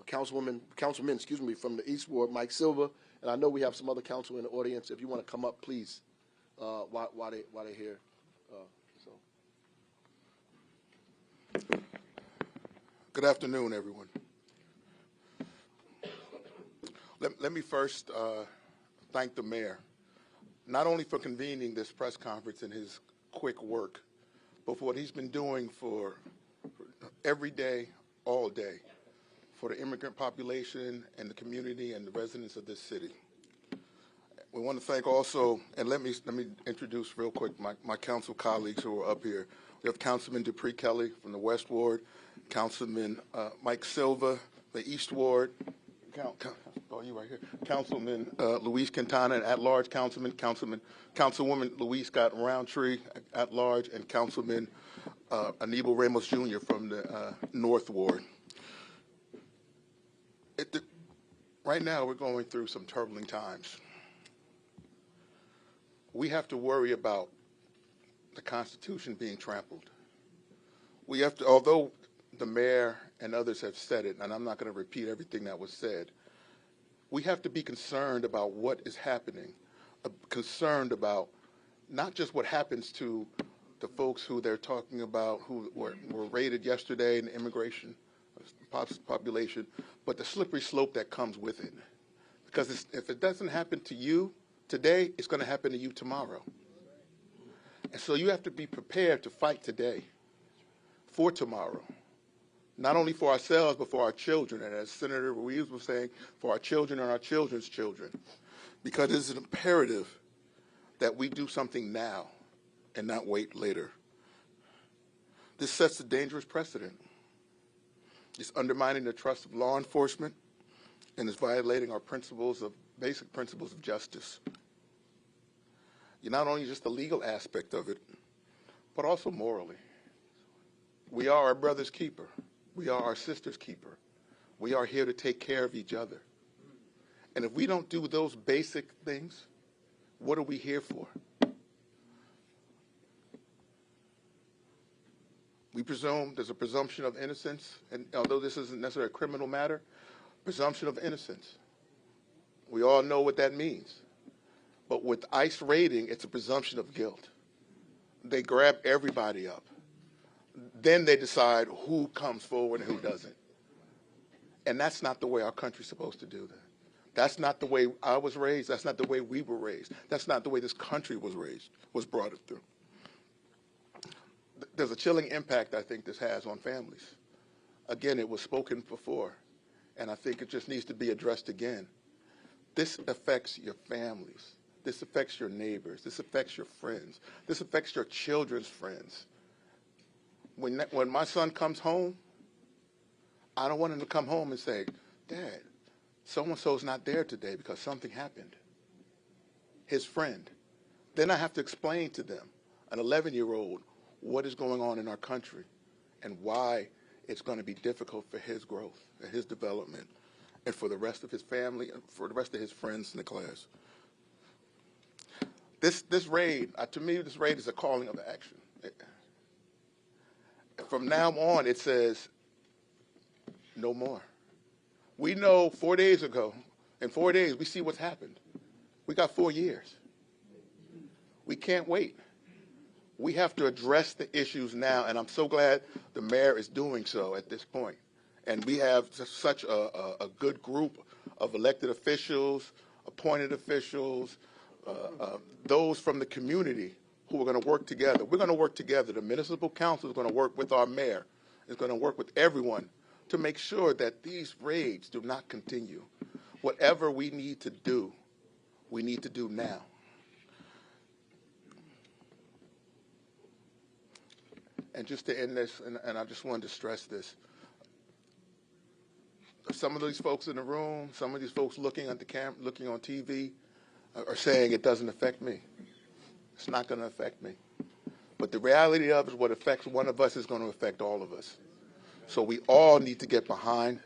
Councilman, from the East Ward, Mike Silva, and I know we have some other council in the audience. If you want to come up, please while they're here. So. Good afternoon, everyone. Let me first thank the mayor, not only for convening this press conference and his quick work, but for what he's been doing for every day, all day, for the immigrant population and the community and the residents of this city. We want to thank also, and let me introduce real quick my council colleagues who are up here. We have Councilman Dupree Kelly from the West Ward, Councilman Mike Silva, the East Ward, you right here, Councilman Luis Quintana, at-large Councilwoman Louise Scott Roundtree, at-large, and Councilman Aníbal Ramos Jr. from the North Ward. Right now, we're going through some turbulent times. We have to worry about the Constitution being trampled. We have to, although the mayor and others have said it, and I'm not going to repeat everything that was said, we have to be concerned about what is happening, concerned about not just what happens to the folks who they're talking about who were raided yesterday in the immigration population, but the slippery slope that comes with it. Because if it doesn't happen to you today, it's going to happen to you tomorrow. And so you have to be prepared to fight today for tomorrow, not only for ourselves, but for our children. And as Senator Ruiz was saying, for our children and our children's children, because it's imperative that we do something now and not wait later. This sets a dangerous precedent. It's undermining the trust of law enforcement, and it's violating our basic principles of justice. You're not only just the legal aspect of it, but also morally. We are our brother's keeper. We are our sister's keeper. We are here to take care of each other. And if we don't do those basic things, what are we here for? We presume there's a presumption of innocence, and although this isn't necessarily a criminal matter, presumption of innocence. We all know what that means. But with ICE raiding, it's a presumption of guilt. They grab everybody up. Then they decide who comes forward and who doesn't. And that's not the way our country's supposed to do that. That's not the way I was raised. That's not the way we were raised. That's not the way this country was raised, was brought up through. There's a chilling impact I think this has on families. Again, it was spoken before, and I think it just needs to be addressed again. This affects your families. This affects your neighbors. This affects your friends. This affects your children's friends. When my son comes home, I don't want him to come home and say, Dad, so-and-so's not there today because something happened. His friend. Then I have to explain to them, an 11-year-old, what is going on in our country and why it's going to be difficult for his growth and his development and for the rest of his family and for the rest of his friends in the class. This raid, to me, this raid is a calling of action. From now on, it says, no more. We know 4 days ago, in 4 days, we see what's happened. We got 4 years. We can't wait. We have to address the issues now, and I'm so glad the mayor is doing so at this point. And we have such a good group of elected officials, appointed officials, those from the community who are going to work together. We're going to work together. The municipal council is going to work with our mayor. It's going to work with everyone to make sure that these raids do not continue. Whatever we need to do now. And just to end this, and I just wanted to stress this, some of these folks in the room, some of these folks looking at the camera, looking on TV, are saying it doesn't affect me. It's not going to affect me. But the reality of it is what affects one of us is going to affect all of us. So we all need to get behind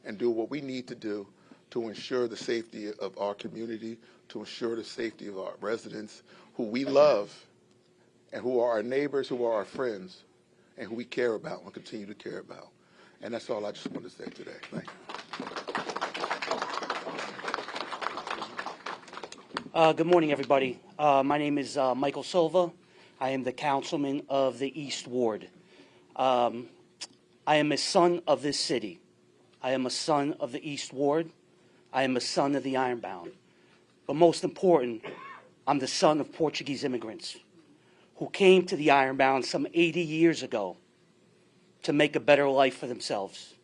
and do what we need to do to ensure the safety of our community, to ensure the safety of our residents, who we love, and who are our neighbors, who are our friends, and who we care about and continue to care about. And that's all I just wanted to say today. Thank you. Good morning, everybody. My name is Michael Silva. I am the councilman of the East Ward. I am a son of this city. I am a son of the East Ward. I am a son of the Ironbound. But most important, I'm the son of Portuguese immigrants who came to the Ironbound some 80 years ago to make a better life for themselves,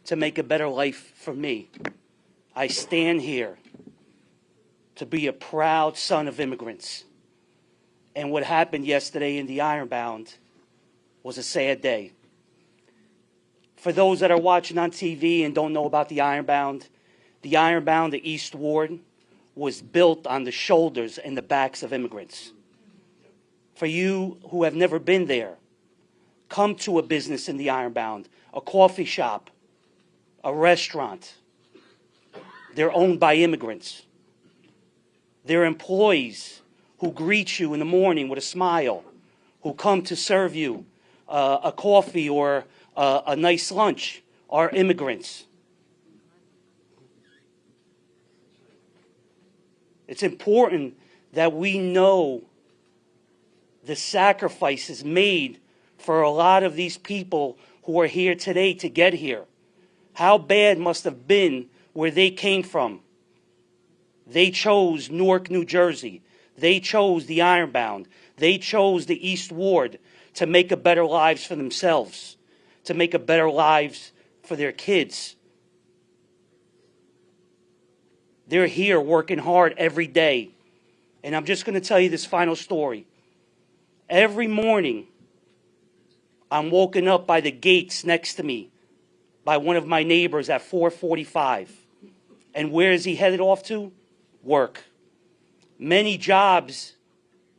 to make a better life for me. I stand here to be a proud son of immigrants. And what happened yesterday in the Ironbound was a sad day. For those that are watching on TV and don't know about the Ironbound, the East Ward, was built on the shoulders and the backs of immigrants. For you who have never been there, come to a business in the Ironbound, a coffee shop, a restaurant. They're owned by immigrants. They're employees who greet you in the morning with a smile, who come to serve you a coffee or a nice lunch, are immigrants. It's important that we know the sacrifices made for a lot of these people who are here today to get here. How bad must have been where they came from. They chose Newark, New Jersey. They chose the Ironbound. They chose the East Ward to make a better lives for themselves, to make a better lives for their kids. They're here working hard every day. And I'm just going to tell you this final story. Every morning, I'm woken up by the gates next to me by one of my neighbors at 4:45. And where is he headed off to? Work. Many jobs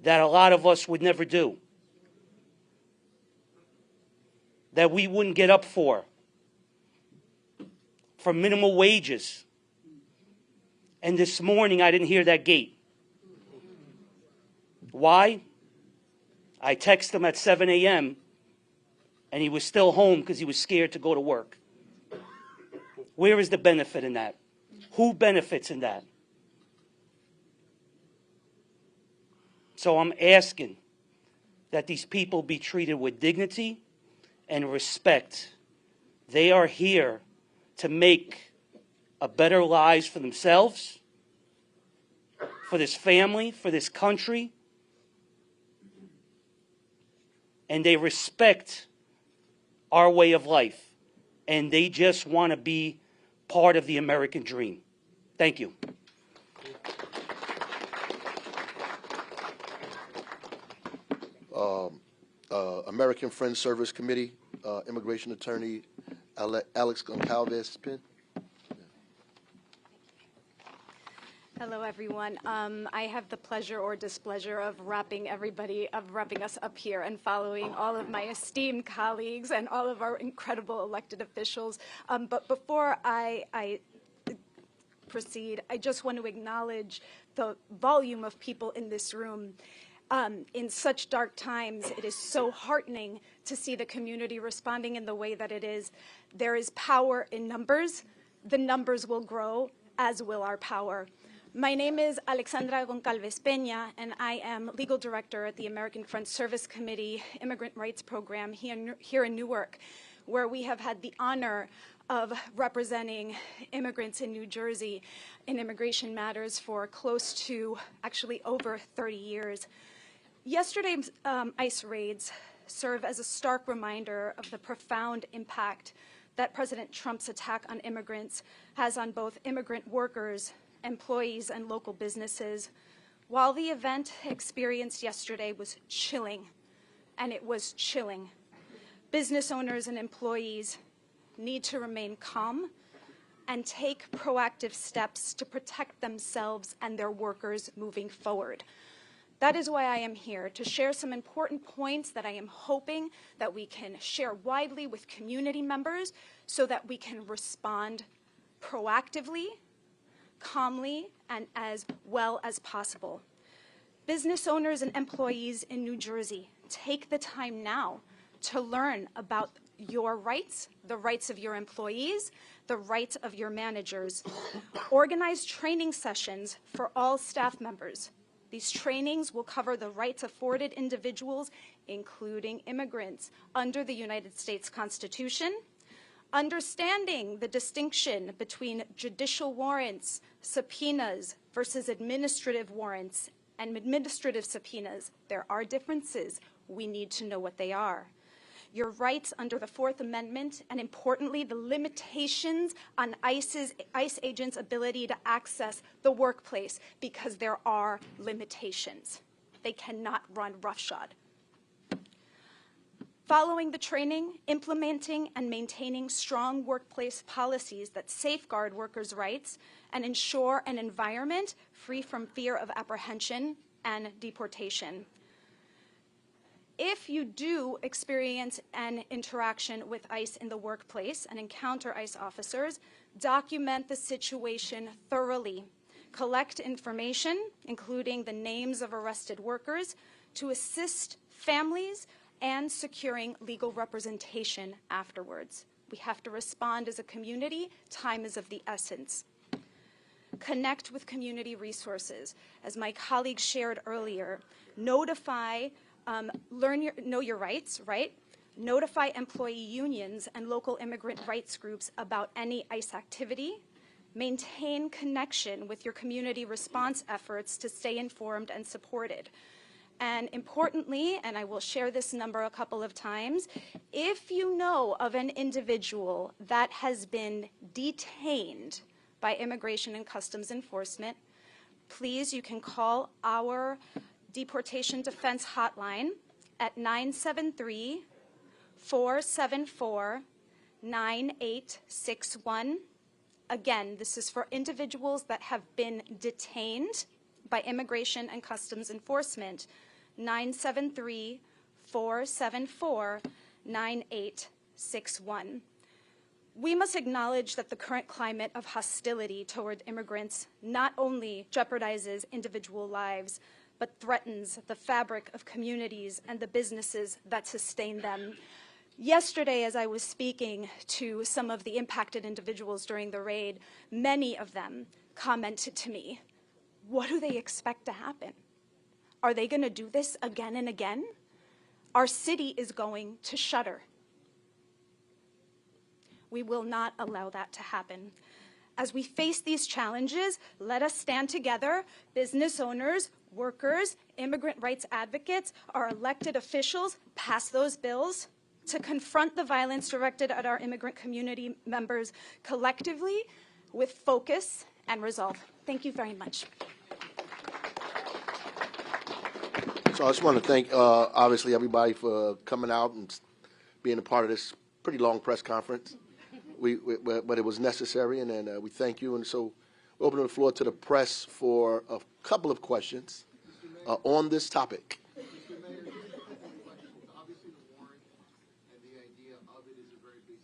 that a lot of us would never do, that we wouldn't get up for minimal wages. And this morning, I didn't hear that gate. Why? I texted him at 7 a.m., and he was still home because he was scared to go to work. Where is the benefit in that? Who benefits in that? So I'm asking that these people be treated with dignity and respect. They are here to make a better lives for themselves, for this family, for this country. And they respect our way of life. And they just want to be part of the American dream. Thank you. American Friends Service Committee, Immigration Attorney Alex Goncalves Pin. Hello, everyone. I have the pleasure or displeasure of wrapping us up here and following all of my esteemed colleagues and all of our incredible elected officials. But before I proceed, I just want to acknowledge the volume of people in this room. In such dark times, it is so heartening to see the community responding in the way that it is. There is power in numbers. The numbers will grow, as will our power. My name is Alexandra Goncalves Peña, and I am legal director at the American Friends Service Committee Immigrant Rights Program here in Newark, where we have had the honor of representing immigrants in New Jersey in immigration matters for close to, actually over 30 years. Yesterday's ICE raids serve as a stark reminder of the profound impact that President Trump's attack on immigrants has on both immigrant workers, employees, and local businesses. While the event experienced yesterday was chilling, and it was chilling, business owners and employees need to remain calm and take proactive steps to protect themselves and their workers moving forward. That is why I am here, to share some important points that I am hoping that we can share widely with community members so that we can respond proactively, calmly, and as well as possible. Business owners and employees in New Jersey, take the time now to learn about your rights, the rights of your employees, the rights of your managers. Organize training sessions for all staff members. These trainings will cover the rights afforded individuals, including immigrants, under the United States Constitution, understanding the distinction between judicial warrants, subpoenas versus administrative warrants and administrative subpoenas. There are differences. We need to know what they are. Your rights under the Fourth Amendment, and importantly, the limitations on ICE agents' ability to access the workplace, because there are limitations. They cannot run roughshod. Following the training, implementing and maintaining strong workplace policies that safeguard workers' rights and ensure an environment free from fear of apprehension and deportation. If you do experience an interaction with ICE in the workplace and encounter ICE officers, document the situation thoroughly. Collect information, including the names of arrested workers, to assist families and securing legal representation afterwards. We have to respond as a community. Time is of the essence. Connect with community resources. As my colleague shared earlier, notify know your rights, right? Notify employee unions and local immigrant rights groups about any ICE activity. Maintain connection with your community response efforts to stay informed and supported. And importantly, and I will share this number a couple of times, if you know of an individual that has been detained by Immigration and Customs Enforcement, please, you can call our Deportation Defense Hotline at 973-474-9861. Again, this is for individuals that have been detained by Immigration and Customs Enforcement, 973-474-9861. We must acknowledge that the current climate of hostility toward immigrants not only jeopardizes individual lives, but threatens the fabric of communities and the businesses that sustain them. Yesterday, as I was speaking to some of the impacted individuals during the raid, many of them commented to me, what do they expect to happen? Are they going to do this again and again? Our city is going to shutter. We will not allow that to happen. As we face these challenges, let us stand together, business owners, workers, immigrant rights advocates, our elected officials, pass those bills to confront the violence directed at our immigrant community members collectively with focus and resolve. Thank you very much. So I just want to thank, obviously, everybody for coming out and being a part of this pretty long press conference. But it was necessary, and then we thank you. And so we open the floor to the press for a couple of questions on this topic. Mr. Mayor, just a couple of questions. Obviously, the warrant and the idea of it is a very big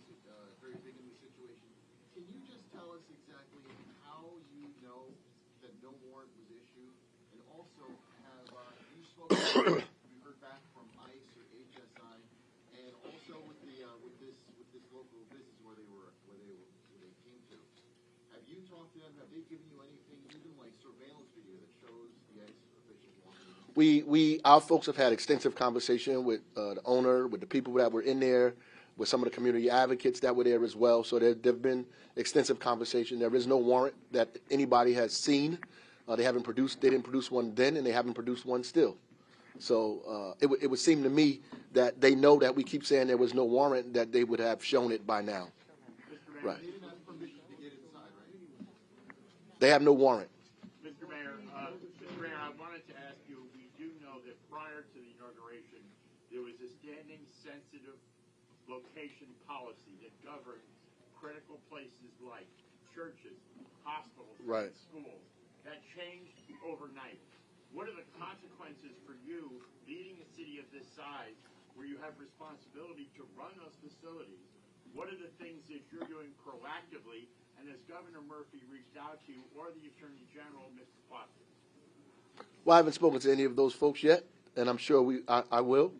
in the situation. Can you just tell us exactly how you know that no warrant was issued? And also, have you spoken, you heard back from ICE or HSI, and also with this local business where they came to? Have you talked to them? Have they given you anything, even like surveillance video that shows the ICE officials walking? Our folks have had extensive conversation with the owner, with the people that were in there, with some of the community advocates that were there as well. So there have been extensive conversation. There is no warrant that anybody has seen. They didn't produce one then, and they haven't produced one still. So it would seem to me that they know that we keep saying there was no warrant, that they would have shown it by now. Right. They didn't have permission to get inside, right? They have no warrant. Mr. Mayor, I wanted to ask you, we do know that prior to the inauguration, there was a standing sensitive location policy that governed critical places like churches, hospitals, right, schools. That changed overnight. What are the consequences for you leading a city of this size where you have responsibility to run those facilities? What are the things that you're doing proactively? And has Governor Murphy reached out to you or the Attorney General, Mr. Foster? Well, I haven't spoken to any of those folks yet, and I'm sure I will.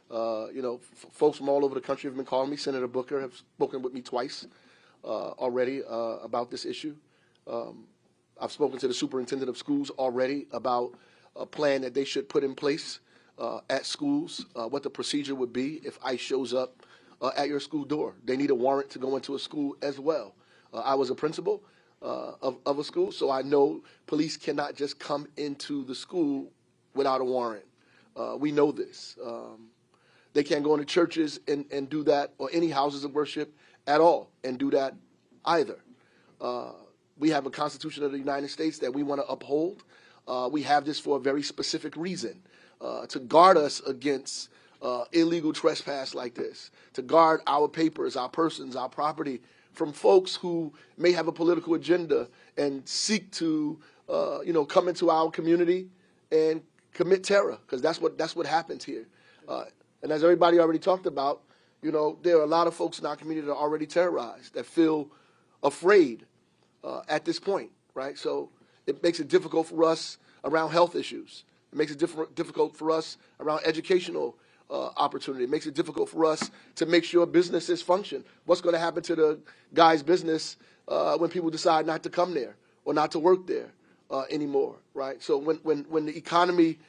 Folks from all over the country have been calling me. Senator Booker have spoken with me twice already about this issue. I've spoken to the superintendent of schools already about a plan that they should put in place at schools, what the procedure would be if ICE shows up at your school door. They need a warrant to go into a school as well. I was a principal of a school, so I know police cannot just come into the school without a warrant. We know this. They can't go into churches and do that, or any houses of worship at all and do that either. We have a Constitution of the United States that we want to uphold. We have this for a very specific reason, to guard us against illegal trespass like this, to guard our papers, our persons, our property from folks who may have a political agenda and seek to, come into our community and commit terror, because that's what happens here. And as everybody already talked about, there are a lot of folks in our community that are already terrorized, that feel afraid at this point, right? So it makes it difficult for us around health issues. It makes it difficult for us around educational opportunity. It makes it difficult for us to make sure businesses function. What's going to happen to the guy's business when people decide not to come there or not to work there anymore, right? So when the economy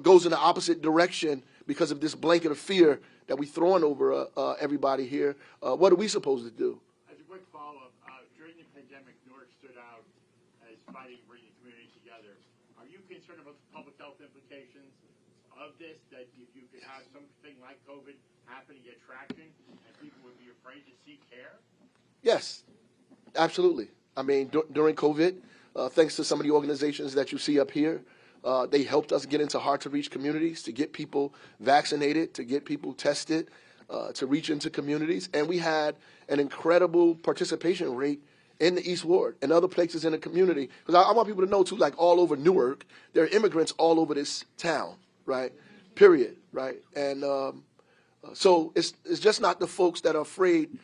goes in the opposite direction because of this blanket of fear that we're throwing over everybody here, what are we supposed to do? As a quick follow-up, during the pandemic, Newark stood out as fighting and bringing the community together. Are you concerned about the public health implications of this, that if you could have something like COVID happen and get traction, and people would be afraid to seek care? Yes, absolutely. I mean, during COVID, thanks to some of the organizations that you see up here, they helped us get into hard-to-reach communities, to get people vaccinated, to get people tested, to reach into communities. And we had an incredible participation rate in the East Ward and other places in the community. Because I want people to know, too, like all over Newark, there are immigrants all over this town, right? Period, right? And so it's just not the folks that are afraid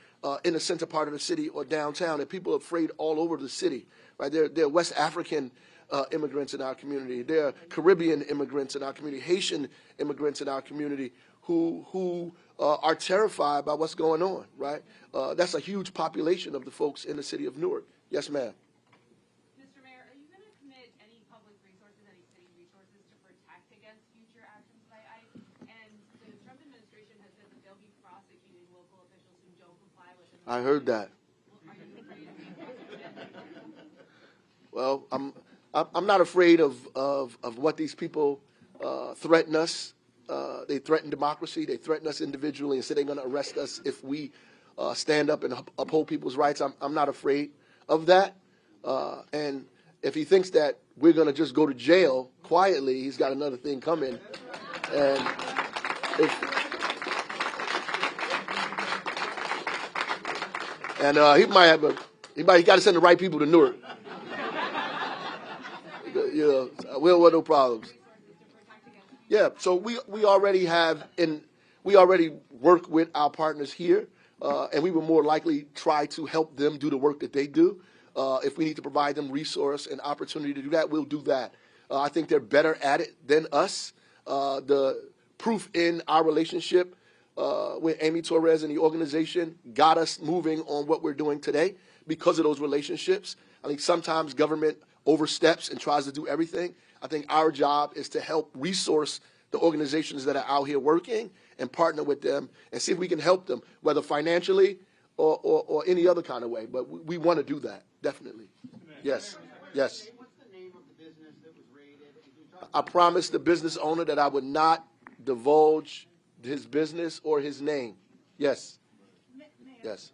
in the center part of the city or downtown. There are people afraid all over the city, right? There are West African immigrants in our community. There are Caribbean immigrants in our community, Haitian immigrants in our community who are terrified by what's going on, right? That's a huge population of the folks in the city of Newark. Yes, ma'am. Mr. Mayor, are you going to commit any public resources, any city resources to protect against future actions by ICE? And the Trump administration has said that they'll be prosecuting local officials who don't comply with it. I heard that. Well, I'm not afraid of what these people threaten us. They threaten democracy. They threaten us individually and say they're going to arrest us if we stand up and uphold people's rights. I'm not afraid of that. And if he thinks that we're going to just go to jail quietly, he's got another thing coming. And he might have he got to send the right people to Newark. We'll have no problems. Yeah, so we already have, and we already work with our partners here, and we will more likely try to help them do the work that they do. If we need to provide them resource and opportunity to do that, we'll do that. I think they're better at it than us. The proof in our relationship with Amy Torres and the organization got us moving on what we're doing today because of those relationships. I think sometimes government oversteps and tries to do everything. I think our job is to help resource the organizations that are out here working and partner with them and see if we can help them, whether financially or any other kind of way. But we want to do that, definitely. Yes, yes. What's the name of the business that was raided? I promised the business owner that I would not divulge his business or his name. Yes. Yes.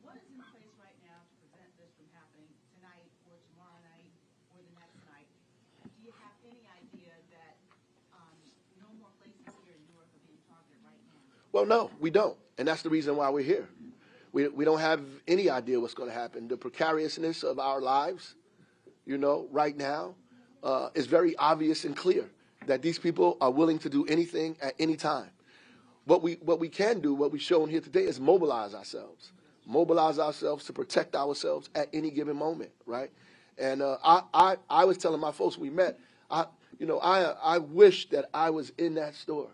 What is in place right now to prevent this from happening tonight or tomorrow night or the next night? Do you have any idea that no more places here in Newark are being targeted right now? Well, no, we don't. And that's the reason why we're here. We don't have any idea what's going to happen. The precariousness of our lives, right now, is very obvious and clear that these people are willing to do anything at any time. What we can do, what we've shown here today, is mobilize ourselves to protect ourselves at any given moment, right? And I was telling my folks we met, I wish that I was in that store.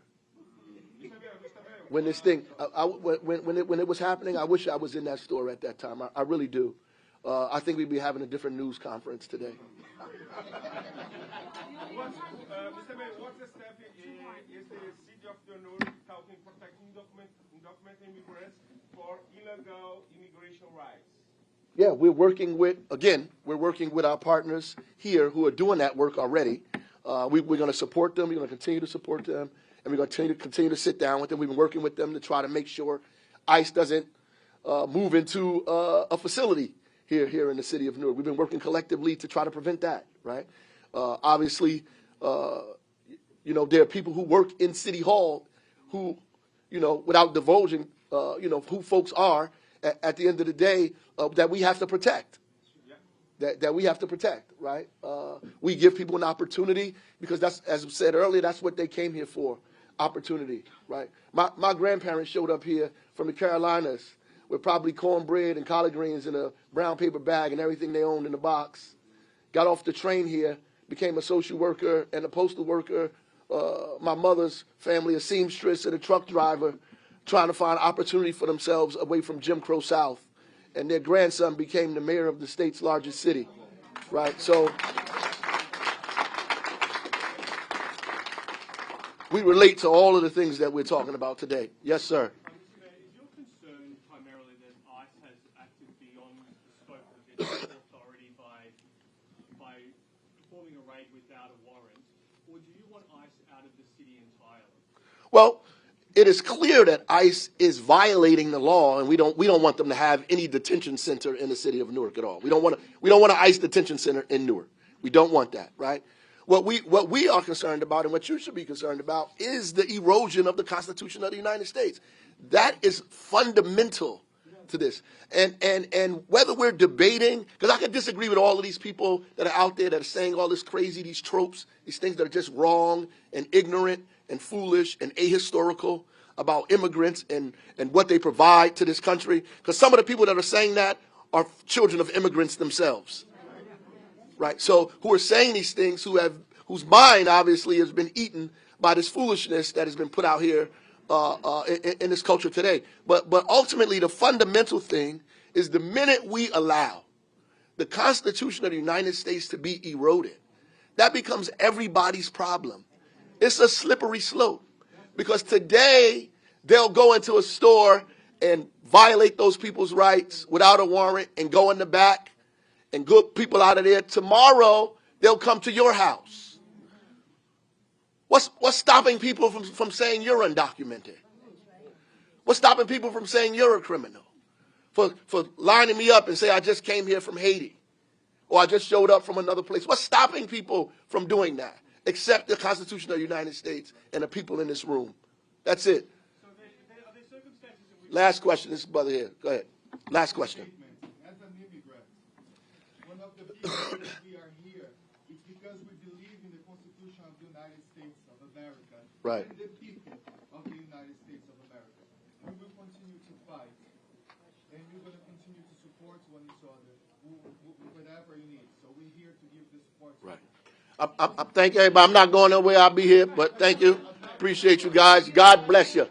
when this thing, when it was happening, I wish I was in that store at that time. I really do. I think we'd be having a different news conference today. Mr. Mayor, what's the step is the city of Newark helping protecting undocumented immigrants for illegal immigration rights? Yeah, we're working with our partners here who are doing that work already. We're going to support them. We're going to continue to support them, and we're going to continue to sit down with them. We've been working with them to try to make sure ICE doesn't move into a facility here in the city of Newark. We've been working collectively to try to prevent that, right? Obviously, there are people who work in City Hall who, without divulging, who folks are at the end of the day, that we have to protect. That we have to protect, right? We give people an opportunity because that's, as I said earlier, that's what they came here for, opportunity, right? My grandparents showed up here from the Carolinas with probably cornbread and collard greens in a brown paper bag and everything they owned in a box. Got off the train here, became a social worker and a postal worker. My mother's family, a seamstress and a truck driver, trying to find opportunity for themselves away from Jim Crow South. And their grandson became the mayor of the state's largest city, right? So we relate to all of the things that we're talking about today. Yes, sir. Is your concern primarily that ICE has acted beyond the scope of its authority by performing a raid without a warrant, or do you want ICE out of the city entirely? Well, it is clear that ICE is violating the law, and we don't want them to have any detention center in the city of Newark at all. We don't want an ICE detention center in Newark. We don't want that, right? What we are concerned about, and what you should be concerned about, is the erosion of the Constitution of the United States. That is fundamental to this. And whether we're debating, because I can disagree with all of these people that are out there that are saying all this crazy, these tropes, these things that are just wrong and ignorant and foolish and ahistorical about immigrants and what they provide to this country. Because some of the people that are saying that are children of immigrants themselves, right? So who are saying these things, whose mind obviously has been eaten by this foolishness that has been put out here in this culture today. But ultimately, the fundamental thing is the minute we allow the Constitution of the United States to be eroded, that becomes everybody's problem. It's a slippery slope because today they'll go into a store and violate those people's rights without a warrant and go in the back and get people out of there. Tomorrow they'll come to your house. What's stopping people from saying you're undocumented? What's stopping people from saying you're a criminal? For lining me up and say I just came here from Haiti or I just showed up from another place. What's stopping people from doing that? Except the Constitution of the United States and the people in this room. That's it. Last question. This brother here. Go ahead. Last question. As an immigrant, one of the reasons we are here is because we believe in the Constitution of the United States of America. Right. And the people of the United States of America. We will continue to fight. And we're going to continue to support one another, whatever you need. So we're here to give the support. Right. I thank everybody. I'm not going nowhere. I'll be here, but thank you. Appreciate you guys. God bless you.